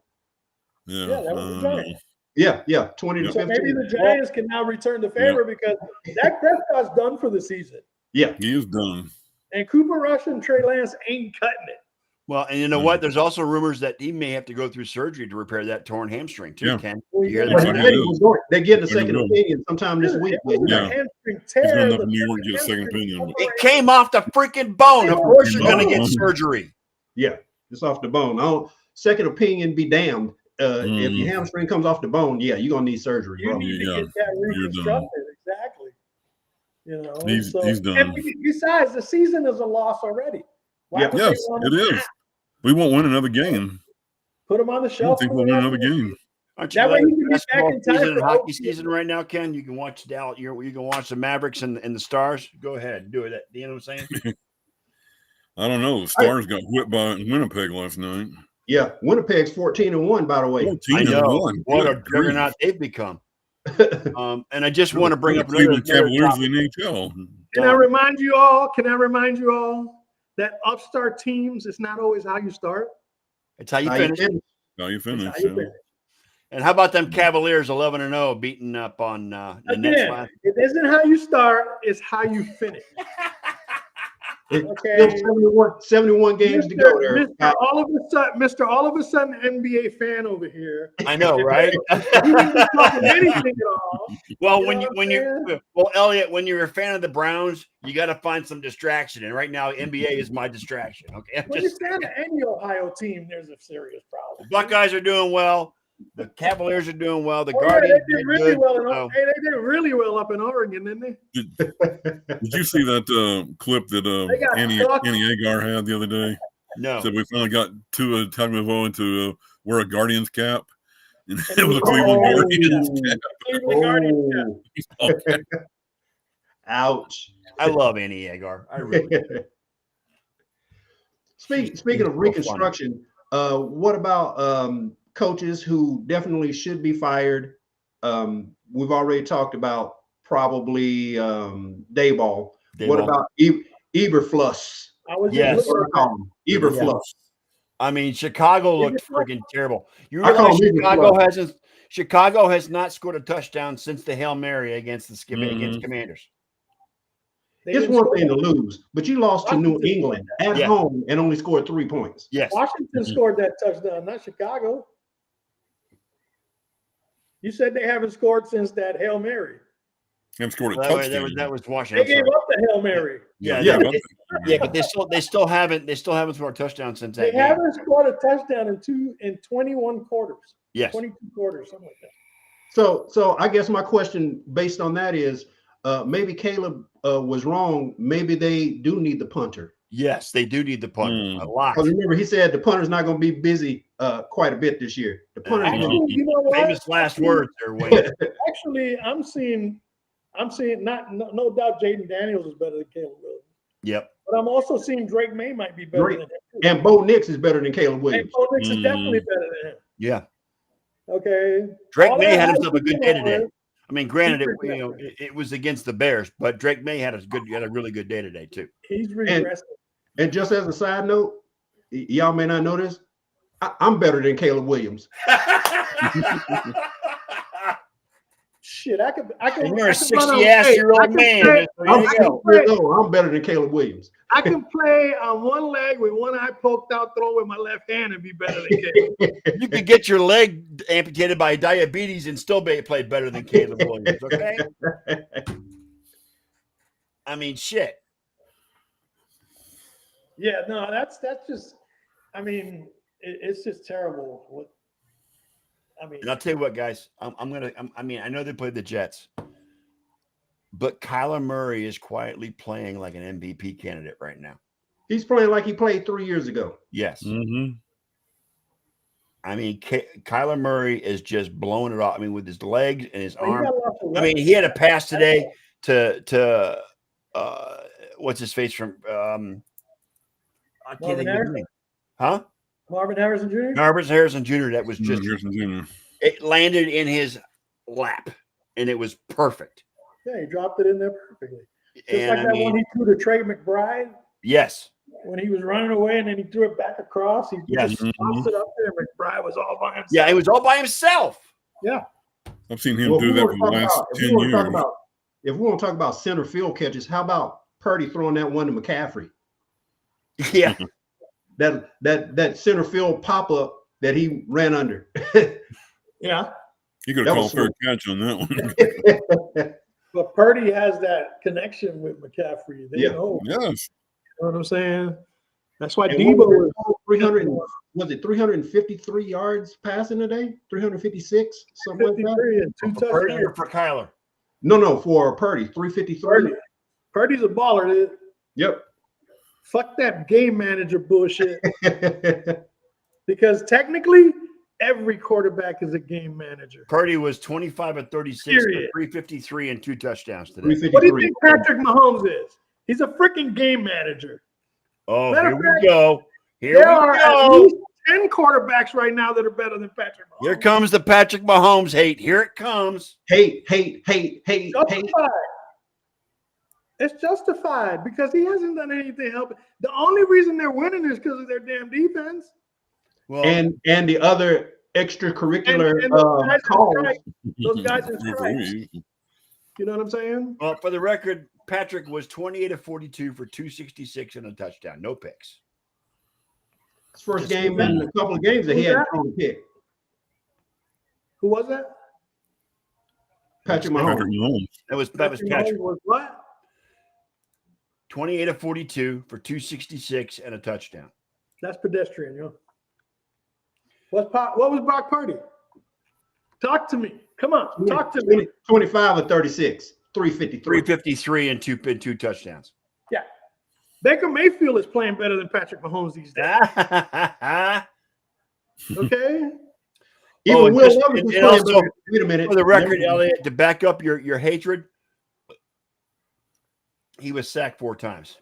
Yeah, Yeah, that was the Giants. Yeah, 20-15. So maybe the Giants can now return the favor because Dak Prescott's done for the season. Yeah, he is done. And Cooper Rush and Trey Lance ain't cutting it. Well, and you know what? There's also rumors that he may have to go through surgery to repair that torn hamstring too, Yeah. Ken. Well, You hear yeah, that? But Yeah. they're getting a second Yeah. opinion sometime this week. It wasn't Yeah. a hamstring He's tear. going up The in New York to get a second hamstring opinion. It came off the freaking bone. Of course, you're going to get Oh. surgery. Yeah, it's off the bone. Second opinion be damned. If your hamstring comes off the bone, yeah, you're gonna need surgery, You bro. need to Yeah, get that you're reconstructed. Exactly. You know, He's done. And besides, the season is a loss already. Why Yeah. would they Yes, want it to is. We won't win another game. Put him on the I don't shelf. think for we'll the win rest another of the game. Aren't you That way glad you can it's get back basketball in time season and for hockey OT. season right now, Ken? You can watch you can watch the Mavericks and the Stars. Go ahead, do it. You know what I'm saying? I don't know. The Stars got whipped by Winnipeg last night. Yeah, Winnipeg's 14-1, by the way. 14 I and know 1. what a Good grief. juggernaut they've become. And I just want to bring The up another Cleveland Cavaliers topic. in the NHL. Can I remind you all that upstart teams, it's not always how you start. It's how you How you finish. finish? How you It's finish? how you Yeah. finish. And how about them Cavaliers 11-0 beating up on the Nets Again, last? it isn't how you start, it's how you finish. It's Okay. still 71 games to go there. Mr. All of a sudden NBA fan over here. I know, right? He didn't talk of anything at all. Well, You when know you what when I'm you saying? well, Elliot, when you're a fan of the Browns, you got to find some distraction. And right now, NBA is my distraction. Okay, I'm When you just stand to any Ohio team, there's a serious problem. the Buckeyes are doing well. The Cavaliers are doing well. The Oh, yeah, Guardians they did did really good. well. So, Hey, they did really well up in Oregon, didn't they? Did you see that clip that They got Annie stuck. Agar had the other day? no, Said we finally got Tua Tagovailoa to wear a Guardians cap. And And it was a he- Cleveland Oh. Guardians cap. Cleveland Guardians. Okay. Ouch. I love Annie Agar. I really do. Speaking of reconstruction, what about coaches who definitely should be fired? We've already talked about probably Dayball. What Dayball. about Eberfluss? I was Yes. just What do I looking call him? Eberfluss. I mean, Chicago looked Is it what? freaking terrible. You I call realize him Chicago has not scored a touchdown since the Hail Mary against the Mhm. against Commanders. They It's didn't one score. thing to lose, but you lost to New Washington England at Yeah. home and only scored 3 points. Yes. Washington scored that touchdown, not Chicago. You said they haven't scored since that Hail Mary. Haven't scored a That touchdown. was They Washington. gave up the Hail Mary. Yeah, Yeah. but they still haven't scored a touchdown since They that game. haven't scored a touchdown in 21 quarters. Yes. 22 quarters, something like that. So I guess my question based on that is, maybe Caleb was wrong. Maybe they do need the punter. Yes, they do need the punter a lot. Because remember, he said the punter's not going to be busy quite a bit this year. The punter's Actually, you know what? Famous last words there, Wayne. Actually, I'm seeing no doubt Jaden Daniels is better than Caleb Williams. Yep. But I'm also seeing Drake May might be better than him. and Bo Nix is better than Caleb And Williams. Bo Nix is definitely better than him. Yeah. Okay. Drake All May that had has himself to a good do day today. with- I mean, granted, He's it was against the Bears, but Drake May had a really good day today too. He's regressing. And just as a side note, y'all may not know this, I'm better than Caleb Williams. Shit, I can. And you're a I can run on- 60-year-old I can man. play- I'm better than Caleb Williams. I can play on one leg with one eye poked out, throw with my left hand, and be better than Caleb. You could get your leg amputated by diabetes and still play better than Caleb Williams. Okay. I mean, shit. Yeah, no, that's just. I mean, it's just terrible. What? I mean, And I'll tell you what, guys. I know they played the Jets, but Kyler Murray is quietly playing like an MVP candidate right now. He's playing like he played 3 years ago. Yes. Mm-hmm. I mean, Kyler Murray is just blowing it off. I mean, with his legs and his oh, you arm. got lots of I mean, he had a pass today to what's his face from I can't think of his name. Huh? Marvin Harrison Jr. Marvin Harrison Jr. That was just it landed in his lap and it was perfect. Yeah, he dropped it in there perfectly. Just And like I that mean, one he threw to Trey McBride yes. when he was running away and then he threw it back across. He Yes. just tossed it up there. McBride was all by himself. Yeah, he was all by himself. Yeah. I've seen him do that for the last 10 years. If we want to talk about center field catches, how about Purdy throwing that one to McCaffrey? Yeah. That center field pop up that he ran under. Yeah. He could have called fair catch on that one. But Purdy has that connection with McCaffrey. They know. Yes. You know what I'm saying? That's why And Debo was 300. Was it 353 yards passing today? 356, something like that. 53 and 2 For Purdy touchdowns. or for Kyler? No, for Purdy, 353. Purdy's a baller, dude. Yep. Fuck that game manager bullshit. Because technically, every quarterback is a game manager. Purdy was 25 of 36 for Period. 353 and 2 touchdowns today. 353. What do you think Patrick Mahomes is? He's a freaking game manager. Oh, Matter here of we fact, go. Here There we are at go. least 10 quarterbacks right now that are better than Patrick Mahomes. Here comes the Patrick Mahomes hate. Here it comes. Hate. Justified. It's justified because he hasn't done anything to help. The only reason they're winning is because of their damn defense. Well, And the other extracurricular And those guys in calls. stripes. Those guys in stripes. Referees. You know what I'm saying? well, for the record, Patrick was 28 of 42 for 266 and a touchdown. No picks. His first game in a couple of games that he Who's had that? thrown a pick. Who was that? Patrick Patrick Mahomes. Mahomes. That was Mahomes Patrick. was what? 28 of 42 for 266 and a touchdown. That's pedestrian, yo. What was Brock Purdy? Talk to me. Come on, talk to me. 25 of 36, 353. 353 and two touchdowns. Yeah. Baker Mayfield is playing better than Patrick Mahomes these days. Okay? Even and Will just- Levis is and playing also, better. Wait a minute. For the record, Elliot, to back up your hatred, he was sacked 4 times.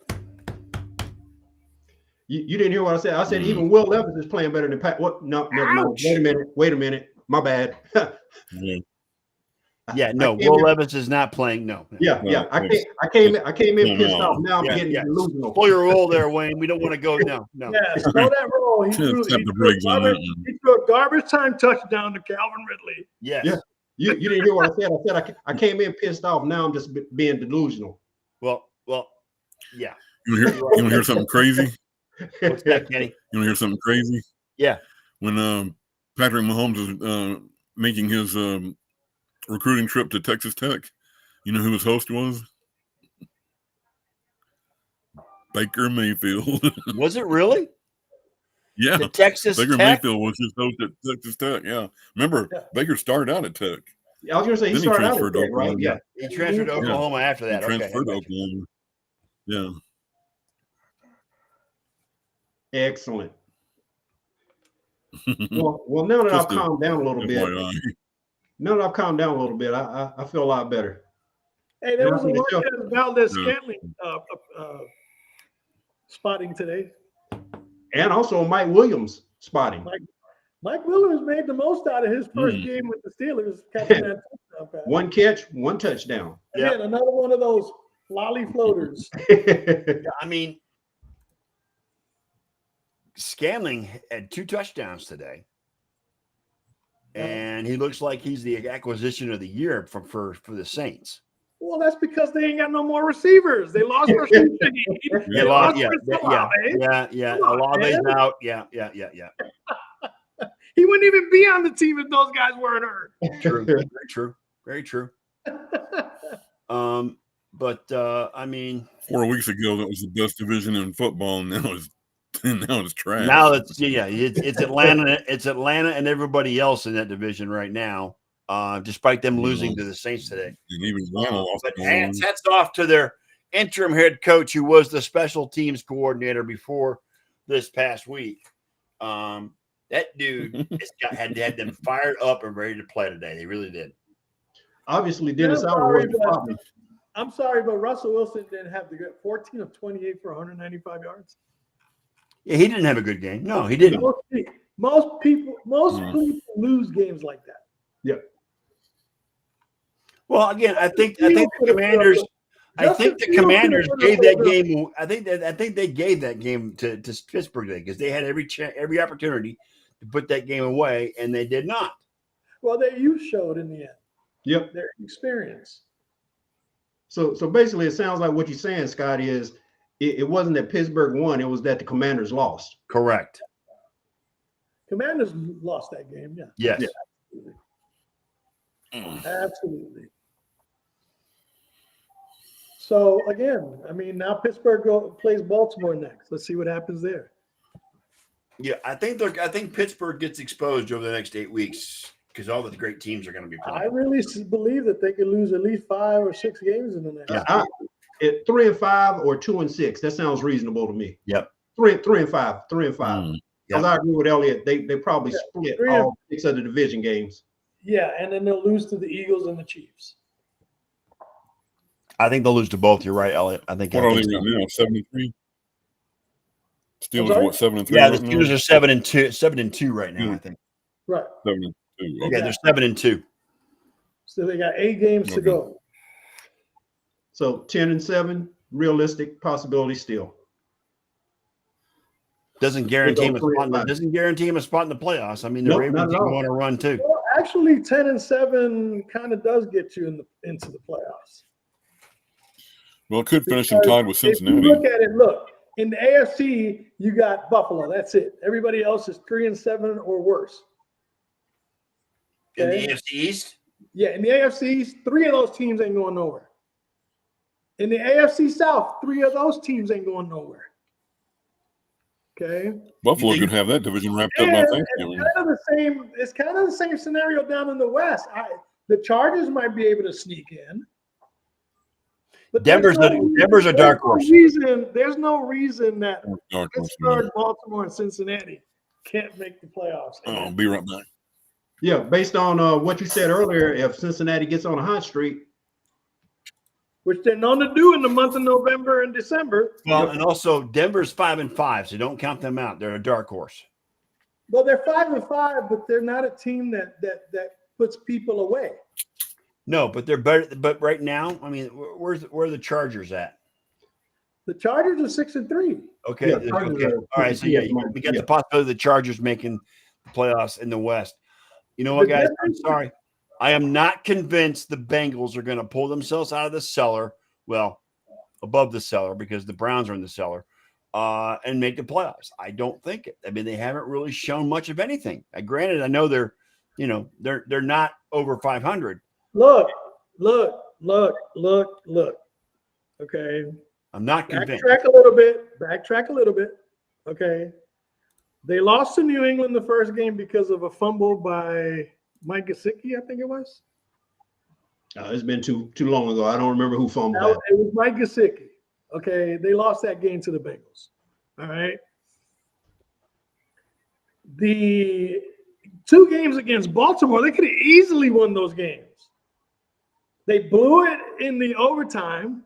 You didn't hear what I said. I said even Will Levis is playing better than Pat. What? No, never mind. Ouch. Wait a minute. My bad. Yeah. Yeah, no, I came Will in- Levis is not playing. No. Yeah. I came in pissed off. Now I'm Yeah, getting yeah. delusional. Pull your roll there, Wayne. We don't want to go. No. Yeah, throw that roll. He threw Tap the brakes on that one. a garbage time touchdown to Calvin Ridley. Yes. Yeah. You didn't hear what I said. I said I came in pissed off. Now I'm just being delusional. Well, yeah. You want to hear something crazy? What's that, Kenny? You want to hear something crazy? Yeah. When Patrick Mahomes was making his recruiting trip to Texas Tech. You know who his host was? Baker Mayfield. Was it really? Yeah. The Texas Baker Tech? Mayfield was his host at Texas Tech. Yeah. Remember, Baker started out at Tech. I was going to say he Then he started out transferred at to Tech, right? Oklahoma. He transferred to Oklahoma after He that. transferred to I got you. Oklahoma. Yeah. Excellent. Well, now that I've calmed down a little bit, I feel a lot better. Hey, there was a And I think Marquez Valdez-Scantling spotting today. And also Mike Williams spotting. Mike Williams made the most out of his first game with the Steelers, catching that touchdown pass. One catch, one touchdown. Again, another one of those lolly floaters. I mean, Scantling had 2 touchdowns today. And he looks like he's the acquisition of the year for the Saints. Well, that's because they ain't got no more receivers. They lost Rashid Shaheed. They lost, Olave's out. Yeah. He wouldn't even be on the team if those guys weren't hurt. True. Very true. I mean, 4 weeks ago, that was the best division in football, and now it's trash. Now it's Atlanta. It's Atlanta and everybody else in that division right now. Despite them losing to the Saints today. And even lost. But hats off to their interim head coach, who was the special teams coordinator before this past week. That dude had them fired up and ready to play today. They really did. Obviously, Dennis Allen was the problem. I'm sorry, but Russell Wilson didn't have the good 14 of 28 for 195 yards. Yeah, he didn't have a good game. No, he didn't. Most people lose games like that. Yep. Well, again, I think the Commanders. I think the Commanders gave that game. I think they gave that game to Pittsburgh because they had every opportunity to put that game away, and they did not. Well, their youth showed in the end. Yep. Their experience. So basically, it sounds like what you're saying, Scott, is it wasn't that Pittsburgh won; it was that the Commanders lost. Correct. Commanders lost that game. Yeah. Yes. Yeah, absolutely. So again, I mean, now Pittsburgh plays Baltimore next. Let's see what happens there. Yeah, I think Pittsburgh gets exposed over the next 8 weeks because all the great teams are going to be playing. I really believe that they could lose at least 5 or 6 games in the next. Yeah. 3-5 or 2-6. That sounds reasonable to me. Yep. 3-5. Because I agree with Elliot. They probably split all 6 of the division games. Yeah, and then they'll lose to the Eagles and the Chiefs. I think they'll lose to both. You're right, Elliot. I think. What are they right now? 7-3. Steelers are what, 7-3? Yeah, the Steelers are 7-2 right now. I think. Right. 7-2. Okay. Yeah, they're 7-2. So they got 8 games to go. So 10-7, realistic possibility still. Doesn't guarantee him a spot. Doesn't guarantee him a spot in the playoffs. I mean, the Ravens want to run too. Well, actually, 10-7 kind of does get you into the playoffs. Well, it could finish them tied with Cincinnati. If you look at it, in the AFC, you got Buffalo. That's it. Everybody else is 3-7 or worse. Okay? In the AFC East? Yeah, in the AFC East, 3 of those teams ain't going nowhere. In the AFC South, 3 of those teams ain't going nowhere. Okay. Buffalo could have that division wrapped up by Thanksgiving. It's kind of the same scenario down in the West. The Chargers might be able to sneak in. But Denver's a dark horse. There's no reason that Pittsburgh, Baltimore, and Cincinnati can't make the playoffs. I'll be right back. Yeah, based on what you said earlier, if Cincinnati gets on a hot streak, which they're known to do in the month of November and December. Well, and also Denver's 5-5, so don't count them out. They're a dark horse. Well, they're 5-5, but they're not a team that puts people away. No, but they're better. But right now, I mean, where are the Chargers at? The Chargers are 6-3. Okay. Yeah, All right. So we got the possibility of the Chargers making the playoffs in the West. You know what, guys? I'm sorry. I am not convinced the Bengals are going to pull themselves out of the cellar. Well, above the cellar because the Browns are in the cellar, and make the playoffs. I don't think it. I mean, they haven't really shown much of anything. Granted, I know they're not over 500. Look. Okay. I'm not convinced. Backtrack a little bit. Okay. They lost to New England the first game because of a fumble by Mike Gesicki, I think it was. It's been too long ago. I don't remember who fumbled that. It was Mike Gesicki. Okay. They lost that game to the Bengals. All right. The 2 games against Baltimore, they could have easily won those games. They blew it in the overtime.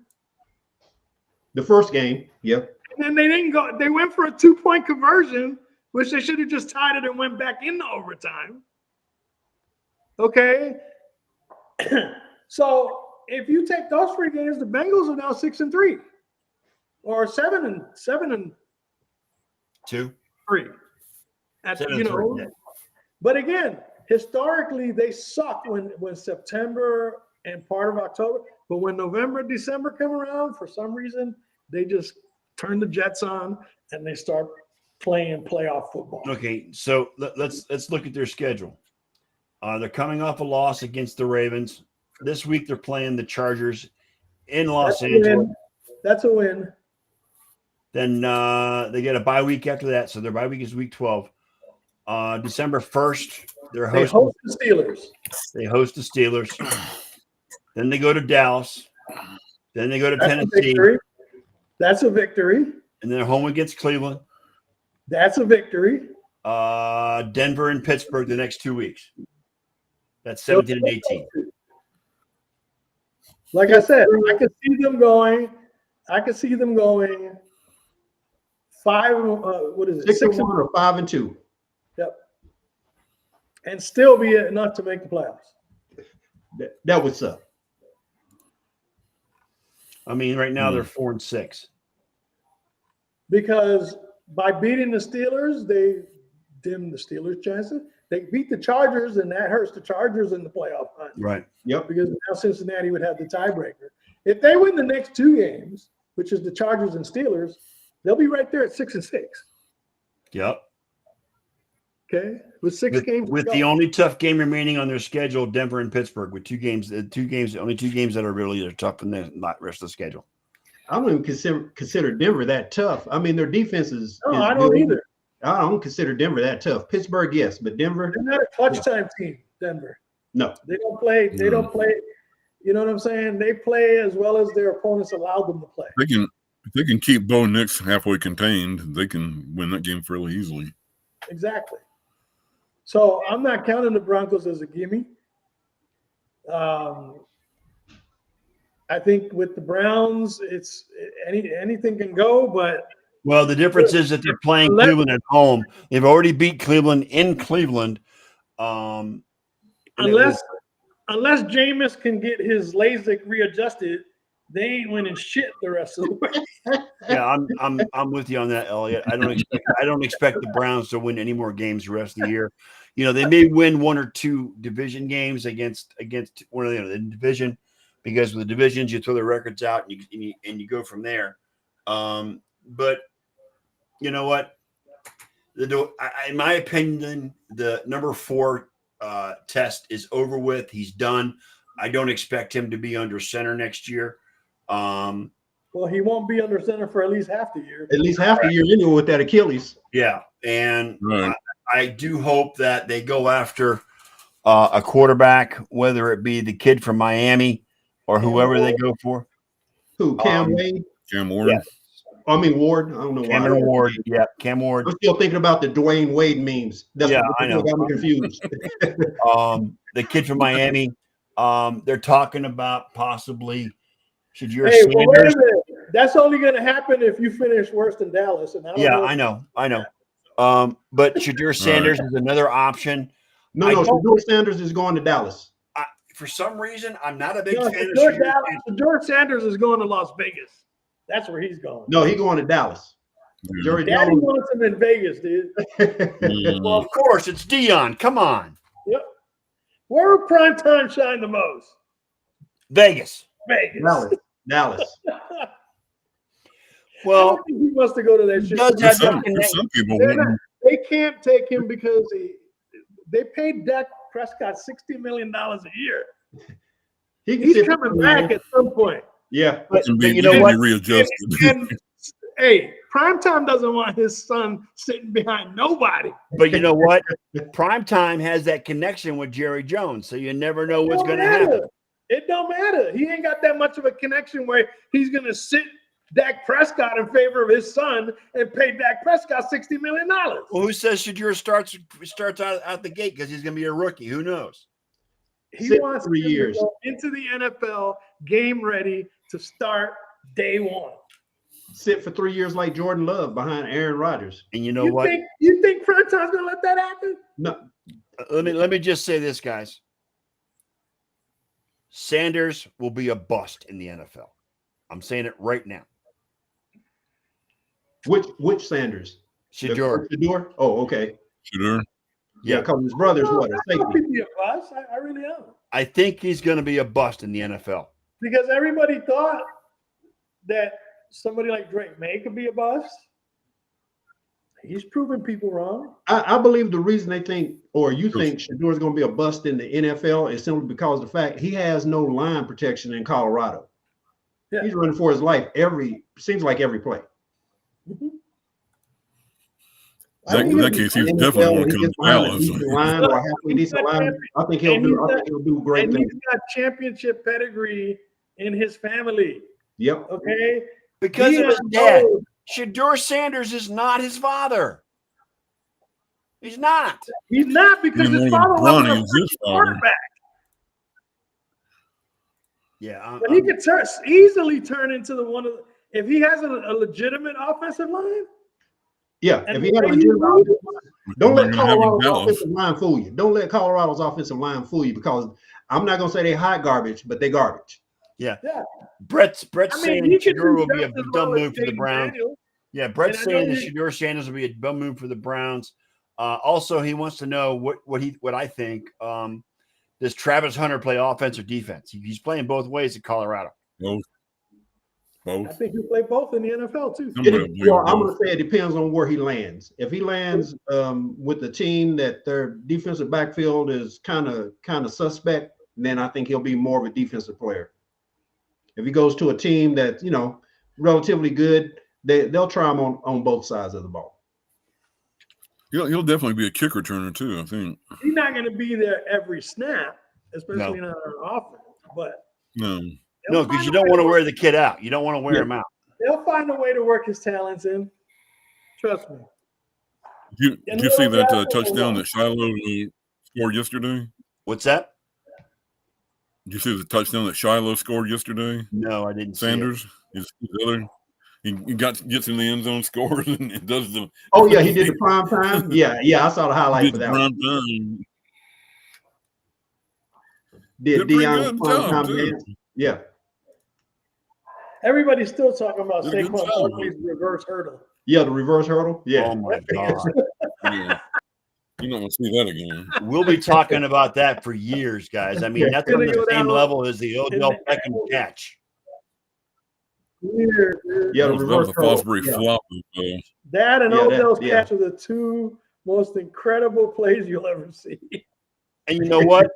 The first game, yep. And then they didn't go. They went for a 2-point conversion, which they should have just tied it and went back into overtime. Okay. So if you take those 3 games, the Bengals are now 6-3, or 7-2, 3. But again, historically they suck when September and part of October. But when November, December come around, for some reason, they just turn the Jets on and they start playing playoff football. Okay, so let's look at their schedule. They're coming off a loss against the Ravens. This week they're playing the Chargers in Los Angeles. That's a win. Then they get a bye week after that, so their bye week is week 12. December 1st, they host the Steelers. They host the Steelers. Then they go to Dallas. Then they go to Tennessee. That's a victory. And then they're home against Cleveland. That's a victory. Denver and Pittsburgh the next 2 weeks. That's 17 and 18. Like I said, I could see them going 5. What is it? 6-1 or 5-2. Yep. And still be enough to make the playoffs. That would suck. I mean, right now they're 4-6. Because by beating the Steelers, they dim the Steelers' chances. They beat the Chargers, and that hurts the Chargers in the playoff hunt. Right. Yep. Because now Cincinnati would have the tiebreaker. If they win the next 2 games, which is the Chargers and Steelers, they'll be right there at 6-6. Yep. Okay. With 6 games. With the only tough game remaining on their schedule, Denver and Pittsburgh, with 2 games. The only 2 games that are really tough in the rest of the schedule. I don't even consider Denver that tough. I mean, their defense is. No, I don't either. I don't consider Denver that tough. Pittsburgh, yes, but Denver. They're not a clutch time team, Denver. No. They don't play. They don't play. You know what I'm saying? They play as well as their opponents allow them to play. If they can keep Bo Nix halfway contained, they can win that game fairly easily. Exactly. So I'm not counting the Broncos as a gimme. I think with the Browns, it's anything can go, but well, the difference is that they're playing Cleveland at home. They've already beat Cleveland in Cleveland. Unless Jameis can get his LASIK readjusted, they ain't winning shit the rest of the way. Yeah, I'm with you on that, Elliot. I don't expect the Browns to win any more games the rest of the year. You know, they may win 1 or 2 division games against one of the division, because with the divisions you throw the records out and you go from there. But you know what? In my opinion, the number 4 test is over with. He's done. I don't expect him to be under center next year. Well, he won't be under center for at least half the year. At least half the year anyway with that Achilles. Yeah, and I do hope that they go after a quarterback, whether it be the kid from Miami or whoever they go for. Who? Cam Wade? Cam Ward? Yeah. I mean Ward. I don't know Cameron why. Ward. Yeah, Cam Ward. I'm still thinking about the Dwayne Wade memes. That's Yeah, what I know. got me confused. The kid from Miami. They're talking about possibly Shadir Hey, well, wait a Sanders. minute. That's only going to happen if you finish worse than Dallas. And I know. But Shadir Sanders is another option. No, Shadur Sanders is going to Dallas. For some reason, I'm not a big fan of Shadur Sanders is going to Las Vegas. That's where he's going. No, he's going to Dallas. Jerry Daddy Jones wants him in Vegas, dude. Well, of course, it's Dion. Come on. Yep. Where would primetime shine the most? Vegas. Dallas. Well, I don't think he wants to go to that shit. Some people wouldn't. They can't take him because they paid Dak Prescott $60 million a year. He can He's sit coming for 3 back years. at some point. Yeah. But Be, you know be what? readjusted. And hey, Primetime doesn't want his son sitting behind nobody. But you know what? Primetime has that connection with Jerry Jones, so you never know what's going to happen. It don't matter. He ain't got that much of a connection where he's going to sit Dak Prescott in favor of his son and pay Dak Prescott $60 million. Well, who says Shadur starts out the gate because he's going to be a rookie? Who knows? He Sit wants 3 him to years. go into the NFL game ready to start day one. Sit for 3 years like Jordan Love behind Aaron Rodgers. And you know what? You think Primetime's going to let that happen? No, Let me just say this, guys. Sanders will be a bust in the NFL. I'm saying it right now. which Sanders? Shador. Shador? Oh, okay. Shador. Yeah, because his brother's what? A I hope safety. he'd be a bust. I really am. I think he's going to be a bust in the NFL. Because everybody thought that somebody like Drake May could be a bust. He's proving people wrong. I believe the reason they think, or you think Shador is going to be a bust in the NFL is simply because of the fact he has no line protection in Colorado. Yeah. He's running for his life seems like every play. Mhm. In that case, he's definitely going to come to Dallas. Line or halfway decent line. I think he'll do great And things. he's got championship pedigree in his family. Yep. Okay. Because He of his has dad. no- Shador Sanders is not his father. He's not. He's not because You know, his father Bronny wasn't a is his father. quarterback. Yeah. But he could easily turn into if he has a legitimate offensive line. Yeah. And If he had a the way legitimate he moves- offensive line, don't let You're gonna have him Colorado's Dallas. offensive line fool you. Don't let Colorado's offensive line fool you because I'm not gonna say they hot garbage, but they garbage. Yeah. Yeah. Brett's I mean, saying he could Shador do will be a just as dumb well as move for the Jaden Browns. Daniels. Yeah, Brett's And I know saying that he- Shador Sanders will be a bum move for the Browns. Also, he wants to know what I think. Does Travis Hunter play offense or defense? He's playing both ways at Colorado. Both. I think he'll play both in the NFL too. Somebody will play I'm both. gonna say it depends on where he lands. If he lands with the team that their defensive backfield is kind of suspect, then I think he'll be more of a defensive player. If he goes to a team that's relatively good, they'll try him on both sides of the ball. He'll definitely be a kick returner too, I think. He's not going to be there every snap, especially not on offense. But No. No, because you don't want to wear the kid out. You don't want to wear him out. they'll find a way to work his talents in. Trust me. Did you see that touchdown that Shiloh scored yesterday? What's that? Did you see the touchdown that Shiloh scored yesterday? No, I didn't. Sanders, his other, he gets in the end zone, scores, and does the. Oh yeah, he did the prime time. Yeah, I saw the highlight Did for the that. prime time. Did Did a pretty Deion good prime job, time too. dance? Yeah. Everybody's still talking about Did a good Saquon job. Barkley's reverse hurdle. Yeah, the reverse hurdle. Yeah. Oh my God. Yeah. You're not going to see that again. We'll be talking about that for years, guys. I mean, that's on the same level as the Odell Beckham catch. Weird, dude. Yeah, the That was reverse a hurdle. Fosbury Yeah. flop. That and Yeah, Odell's yeah. catch are the two most incredible plays you'll ever see. And you know what?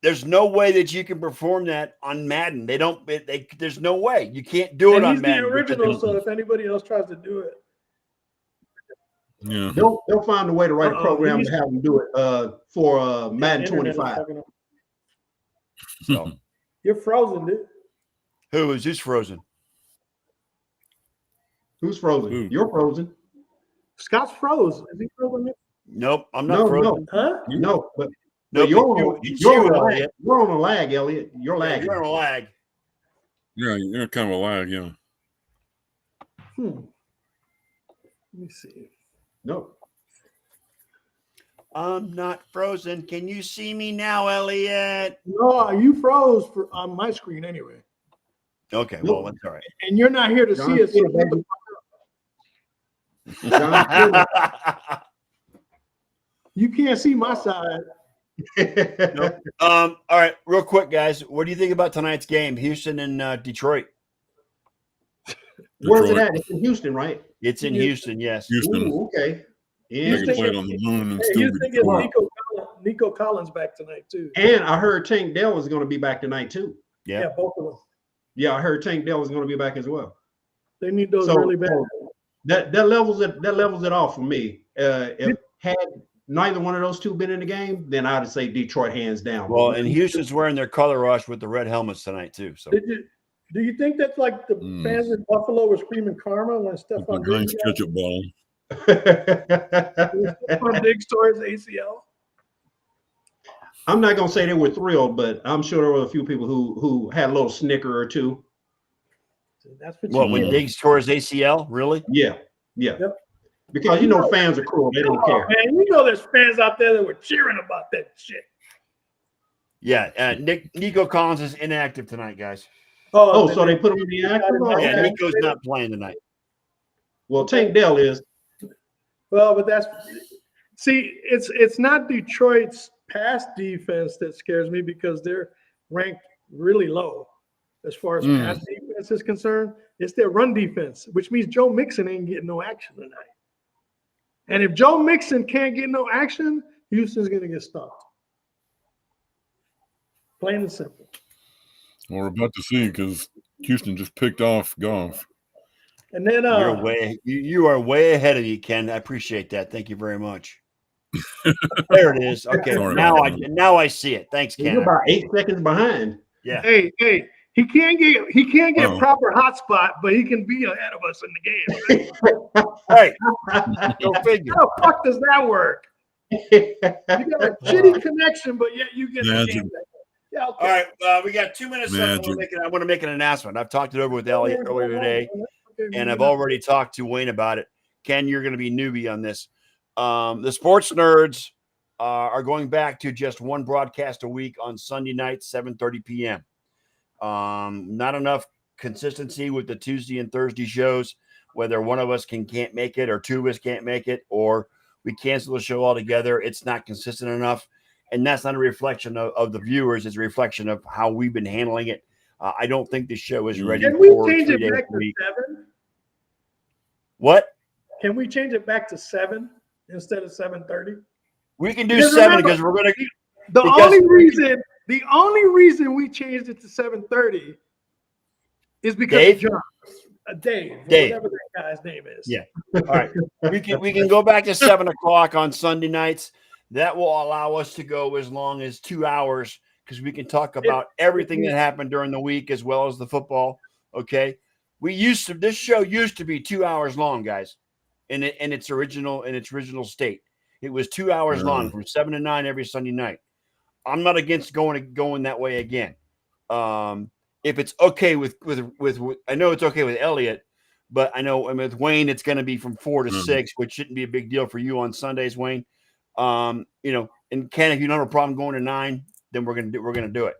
There's no way that you can perform that on Madden. There's no way. You can't do it And on he's the Madden. original, so if anybody else tries to do it, Yeah. They'll find a way to write a Uh-oh, program he's- to have them do it for Madden the internet is 25. fucking up. So, You're frozen, dude. who's frozen? Who's frozen? Who? You're frozen. Scott's froze. Is he frozen? Nope, I'm not No, frozen. Huh? No, but Nope, you're on it's you're you, on a lag. Elliot. You're on a lag, Elliot. You're Yeah, lagging. you're on a lag. Yeah, you're kind of a lag, yeah. Let me see. No. I'm not frozen. Can you see me now, Elliot? No, you froze on my screen anyway. Okay, well, that's all right. And you're not here to John see us. Cena, baby. John Cena. You can't see my side. All right, real quick, guys. What do you think about tonight's game, Houston and Detroit? Where's it Detroit. at? It's in Houston, right? It's in Houston, yes. Houston. Ooh, okay. They Yeah. can play it on the moon and Hey, still Houston be gets Detroit. Nico Collins back tonight too. And I heard Tank Dell is going to be back tonight too. Yeah. Yeah, both of them. Yeah, I heard Tank Dell was going to be back as well. They need those So really bad. that levels it off for me. If had neither one of those two been in the game, then I'd say Detroit hands down. Well, and Houston's wearing their color rush with the red helmets tonight too. So Do you think that's like the fans in Buffalo were screaming karma when Stephon The Giants Diggs ketchup ball. Stephon Diggs tore his ACL? I'm not gonna say they were thrilled, but I'm sure there were a few people who had a little snicker or two. That's what what you when get. Diggs tore his ACL? Really? Yeah. Yep. Because fans are cruel. They don't care. Man, there's fans out there that were cheering about that shit. Yeah. Nico Collins is inactive tonight, guys. Oh, so they put him in the active? Oh, Yeah, okay. Nico's not playing tonight. Well, Tank Dell is. Well, but it's not Detroit's pass defense that scares me because they're ranked really low as far as pass defense is concerned. It's their run defense, which means Joe Mixon ain't getting no action tonight. And if Joe Mixon can't get no action, Houston's going to get stopped. Plain and simple. Well, we're about to see because Houston just picked off Goff. And then you are way ahead of me, Ken. I appreciate that. Thank you very much. There it is. Okay, Sorry now I see it. Thanks, Ken. You're about 8 seconds behind. Yeah. Hey, he can't get proper hotspot, but he can be ahead of us in the game. Right. Go figure. How the fuck does that work? You got a shitty connection, but yet you get the Magic. game. Yeah, okay. All right, we got 2 minutes left. Magic. I want to make an announcement. I've talked it over with Elliot earlier today, Okay, and I've already talked to Wayne about it. Ken, you're going to be newbie on this. The sports nerds are going back to just one broadcast a week on Sunday night, 7:30 p.m. Not enough consistency with the Tuesday and Thursday shows, whether one of us can't make it or two of us can't make it, or we cancel the show altogether. It's not consistent enough. And that's not a reflection of the viewers. It's a reflection of how we've been handling it. I don't think the show is ready Can we for change 3 it days back a to week. 7? What? Can we change it back to 7 instead of 7:30? We can do Because 7 remember, because we're going to. The Because- only reason we changed it to 7:30 is because Dave? of John. Dave, Dave. whatever that guy's name is. Yeah. All right. We can go back to 7 o'clock on Sunday nights. That will allow us to go as long as 2 hours because we can talk about everything that happened during the week as well as the football. Okay. This show used to be 2 hours long, guys, in its original state. It was 2 hours long from 7 to 9 every Sunday night. I'm not against going that way again. If it's okay with I know it's okay with Elliot, but I know with Wayne it's going to be from 4 to 6, which shouldn't be a big deal for you on Sundays, Wayne. And Ken, if you don't have a problem going to 9, then we're gonna do it.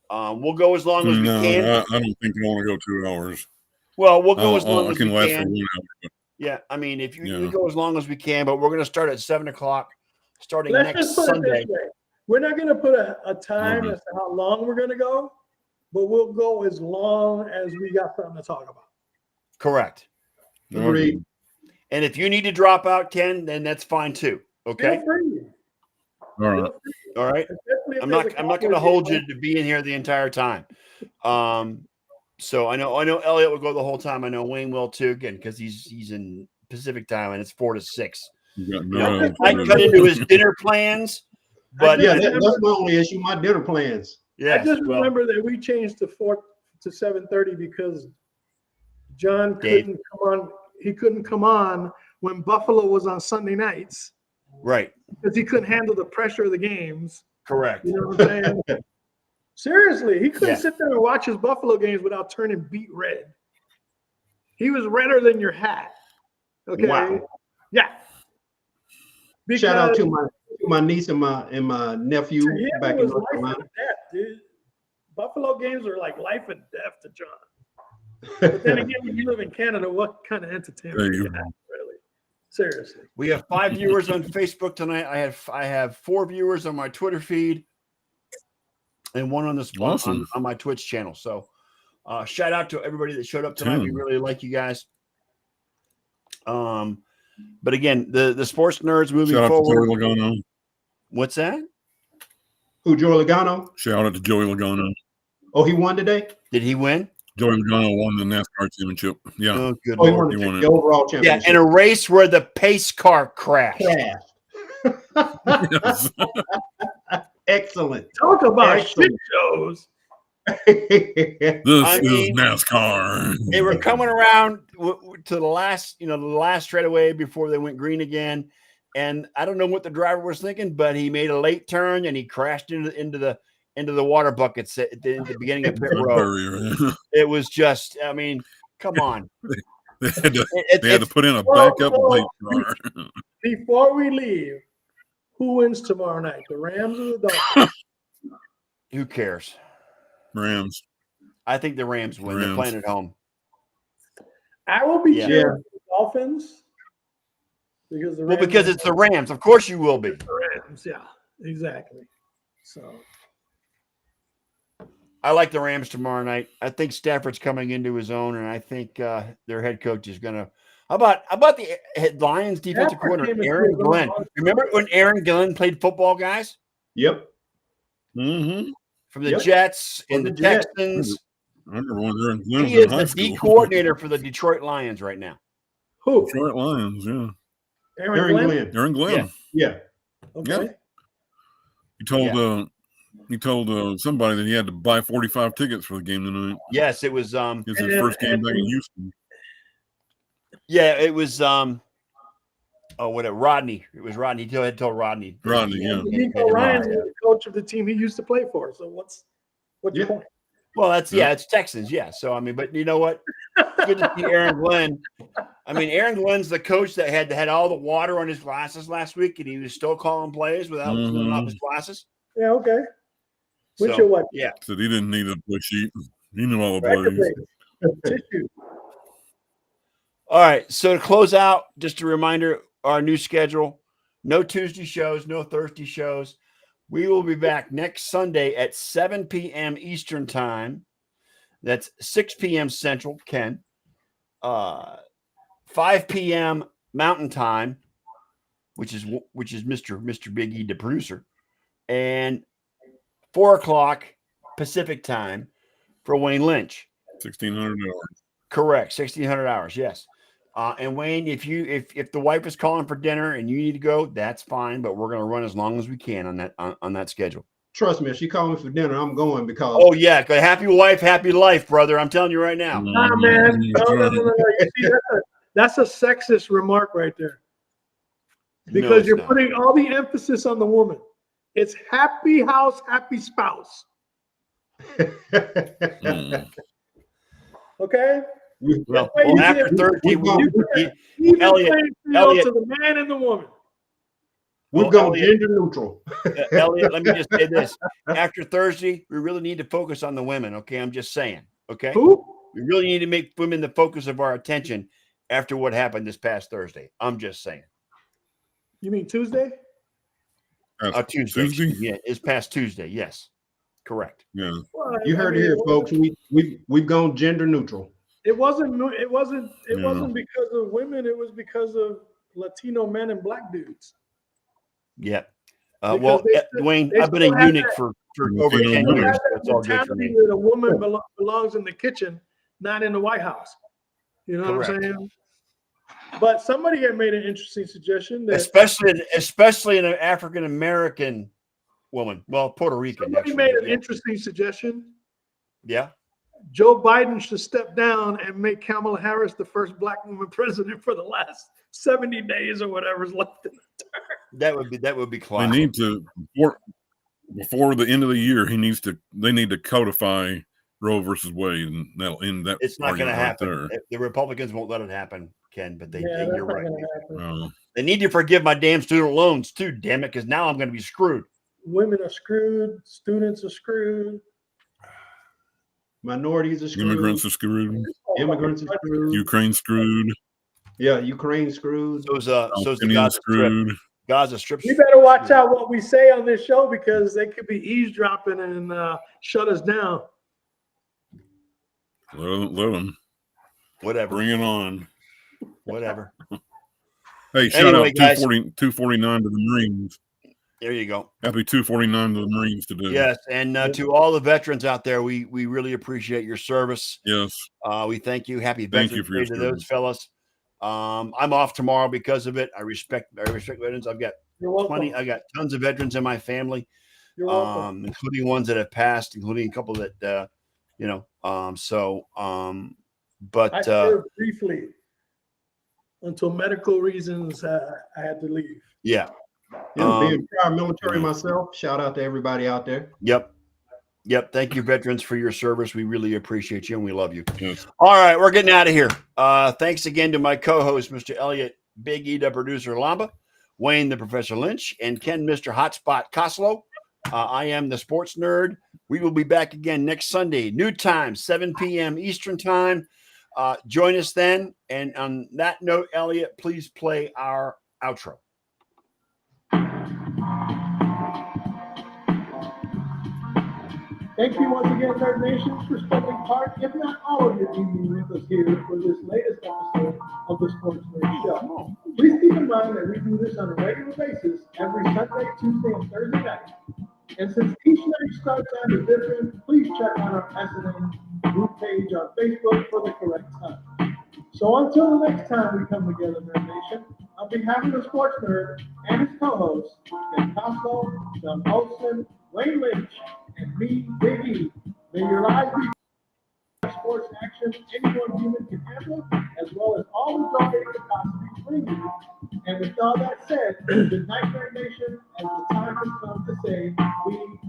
We'll go as long as we can. I don't think I want to go 2 hours. Well, we'll go as long I as can we last can. for 1 hour. Yeah, I mean, if we go as long as we can, but we're going to start at 7 o'clock, starting Let's next just put Sunday. it this way. We're not going to put a time as to how long we're going to go, but we'll go as long as we got something to talk about. Correct. Agreed. And if you need to drop out, Ken, then that's fine too. Okay. Feel free. All right. All right. Especially if I'm there's not going to hold you to be in here the entire time. So I know Elliot will go the whole time. I know Wayne will too, again, because he's in Pacific time and it's 4 to 6. I cut into his dinner plans, but Yeah, that's my only issue. My dinner plans. I just remember that we changed to 4 to 7:30 because John couldn't come on. He couldn't come on when Buffalo was on Sunday nights. Right. Because he couldn't handle the pressure of the games. Correct. You know what I'm saying? Seriously, he couldn't sit there and watch his Buffalo games without turning beet red. He was redder than your hat. Okay. Wow. Yeah. Shout out to my niece and my nephew back in North Carolina. Death, dude. Buffalo games are like life and death to John. But then again, when you live in Canada, what kind of entertainment do you have, really? Seriously. We have 5 viewers on Facebook tonight. I have 4 viewers on my Twitter feed and 1 on the on my Twitch channel. So shout out to everybody that showed up tonight. We really like you guys. But again, the sports nerds moving forward. Logano. What's that? Who, Joey Logano? Shout out to Joey Logano. Oh, he won today? Did he win? Joey McDonald won the NASCAR championship. Yeah. Oh, good Oh, he Lord. won He won the it. overall Yeah, championship. in a race where the pace car crashed. Yes. Excellent. Talk about shit Excellent. shows. This I is mean, NASCAR. They were coming around to the last straightaway before they went green again. And I don't know what the driver was thinking, but he made a late turn and he crashed into the water buckets at the beginning of pit row. It was just, I mean, come on. They had to put in a backup late car. Before we leave, who wins tomorrow night? The Rams or the Dolphins? Who cares? Rams. I think the Rams win. They're playing at home. I will be Yeah. cheering for the Dolphins because Because it's the Rams. Of course you will be. the Rams. Yeah, exactly. So I like the Rams tomorrow night. I think Stafford's coming into his own, and I think their head coach is going to. How about the Lions defensive coordinator, Aaron Glenn? Remember when Aaron Glenn played football, guys? Yep. Mm-hmm. From the Jets and the Texans. I remember when Aaron Glenn He was is in high the school. D coordinator for the Detroit Lions right now. who? Detroit Lions, yeah. Aaron Glenn? Aaron Glenn. Yeah. Okay. Yeah. He told somebody that he had to buy 45 tickets for the game tonight. Yes, it was It's his first game back in Houston. Yeah, it was Rodney. It was Rodney. He had told Rodney. Rodney, yeah. Nico Ryan was the coach of the team he used to play for. So what's your point? Well, it's Texans, yeah. So I mean, but you know what? Good to see Aaron Glenn. I mean, Aaron Glenn's the coach that had all the water on his glasses last week, and he was still calling plays without cleaning off his glasses. Yeah, okay. What's So, your what? yeah. Said he didn't need a play sheet. He knew all the plays. Tissue. All right. So to close out, just a reminder, our new schedule: no Tuesday shows, no Thursday shows. We will be back next Sunday at 7 p.m. Eastern time. That's 6 p.m. Central, Ken. 5 p.m. Mountain time, which is Mr. Big E, the producer, and 4 o'clock Pacific time for Wayne Lynch. 1,600 hours. Correct, 1,600 hours. Yes. And Wayne, if the wife is calling for dinner and you need to go, that's fine. But we're going to run as long as we can on that schedule. Trust me, if she called me for dinner, I'm going because. Oh yeah, happy wife, happy life, brother. I'm telling you right now. Nah, man. No. You see, that's a sexist remark right there. Because you're putting all the emphasis on the woman. It's happy house, happy spouse. Okay? Well, after Thursday, Elliot, to the man and the woman. We're going gender neutral. Elliot, let me just say this. After Thursday, we really need to focus on the women, okay? I'm just saying, okay? Who? We really need to make women the focus of our attention after what happened this past Thursday. I'm just saying. You mean Tuesday? Tuesday. Yeah, it's past Tuesday. Yes, correct. Yeah. Well, You heard it here, folks. We've gone gender neutral. It wasn't because of women. It was because of Latino men and black dudes. Yeah. Wayne, they I've been a eunuch for over 10 They years. have So that it's all good for mentality me. that a woman belongs in the kitchen, not in the White House. You know what I'm saying? But somebody had made an interesting suggestion that especially an African American woman. Well, Puerto Rican. Somebody made an interesting suggestion. Yeah. Joe Biden should step down and make Kamala Harris the first black woman president for the last 70 days or whatever's left in the term. That would be They classic. need to before the end of the year. They need to codify Roe versus Wade, and that'll end that. It's not going to happen. Right The Republicans won't let it happen, Ken. But you're right. there. They need to forgive my damn student loans too. Damn it, because now I'm going to be screwed. Women are screwed. Students are screwed. Minorities are screwed. Immigrants are screwed. Immigrants are screwed. Ukraine screwed. Yeah, Ukraine screwed. So's the Palestinians Gaza Strip. screwed. Gaza Strip. We better watch out what we say on this show because they could be eavesdropping and shut us down. Let them. Whatever. Bring it on. Whatever. Hey, shout Anyway, out guys. 249 to the Marines. There you go. Happy 249 to the Marines today. Yes, and to all the veterans out there, we really appreciate your service. Yes. We thank you. Happy Thank you Veterans for your Day to those service. fellas. I'm off tomorrow because of it. I respect veterans. I've got You're welcome. I got tons of veterans in my family, You're welcome. including ones that have passed, including a couple that but I served briefly until medical reasons. I had to leave. yeah. Being prior military myself, shout out to everybody out there. Yep. Thank you, veterans, for your service. We really appreciate you and we love you. Yes. All right, we're getting out of here. Thanks again to my co-host, Mr. Elliot, Big E, the producer Lamba, Wayne, the Professor Lynch, and Ken, Mr. Hotspot Coslow. I am the Sports Nerd. We will be back again next Sunday, new time, 7 p.m. Eastern time. Join us then. And on that note, Elliot, please play our outro. Thank you once again, Nerd Nation, for spending part, if not all of your evening with us here for this latest episode of the Sports Nerd Show. Please keep in mind that we do this on a regular basis every Sunday, Tuesday, and Thursday night. And since each night start time is different, please check out our SNN group page on Facebook for the correct time. So until the next time we come together, Nerd Nation, on behalf of the Sports Nerd and his co-hosts, Ken Costco, John Olson, Wayne Lynch, and me, Big E, may your lives be sports action anyone human can handle, as well as all the joy it could possibly bring you. And with all that said, good night, Nerd Nation, as the time has come to say, we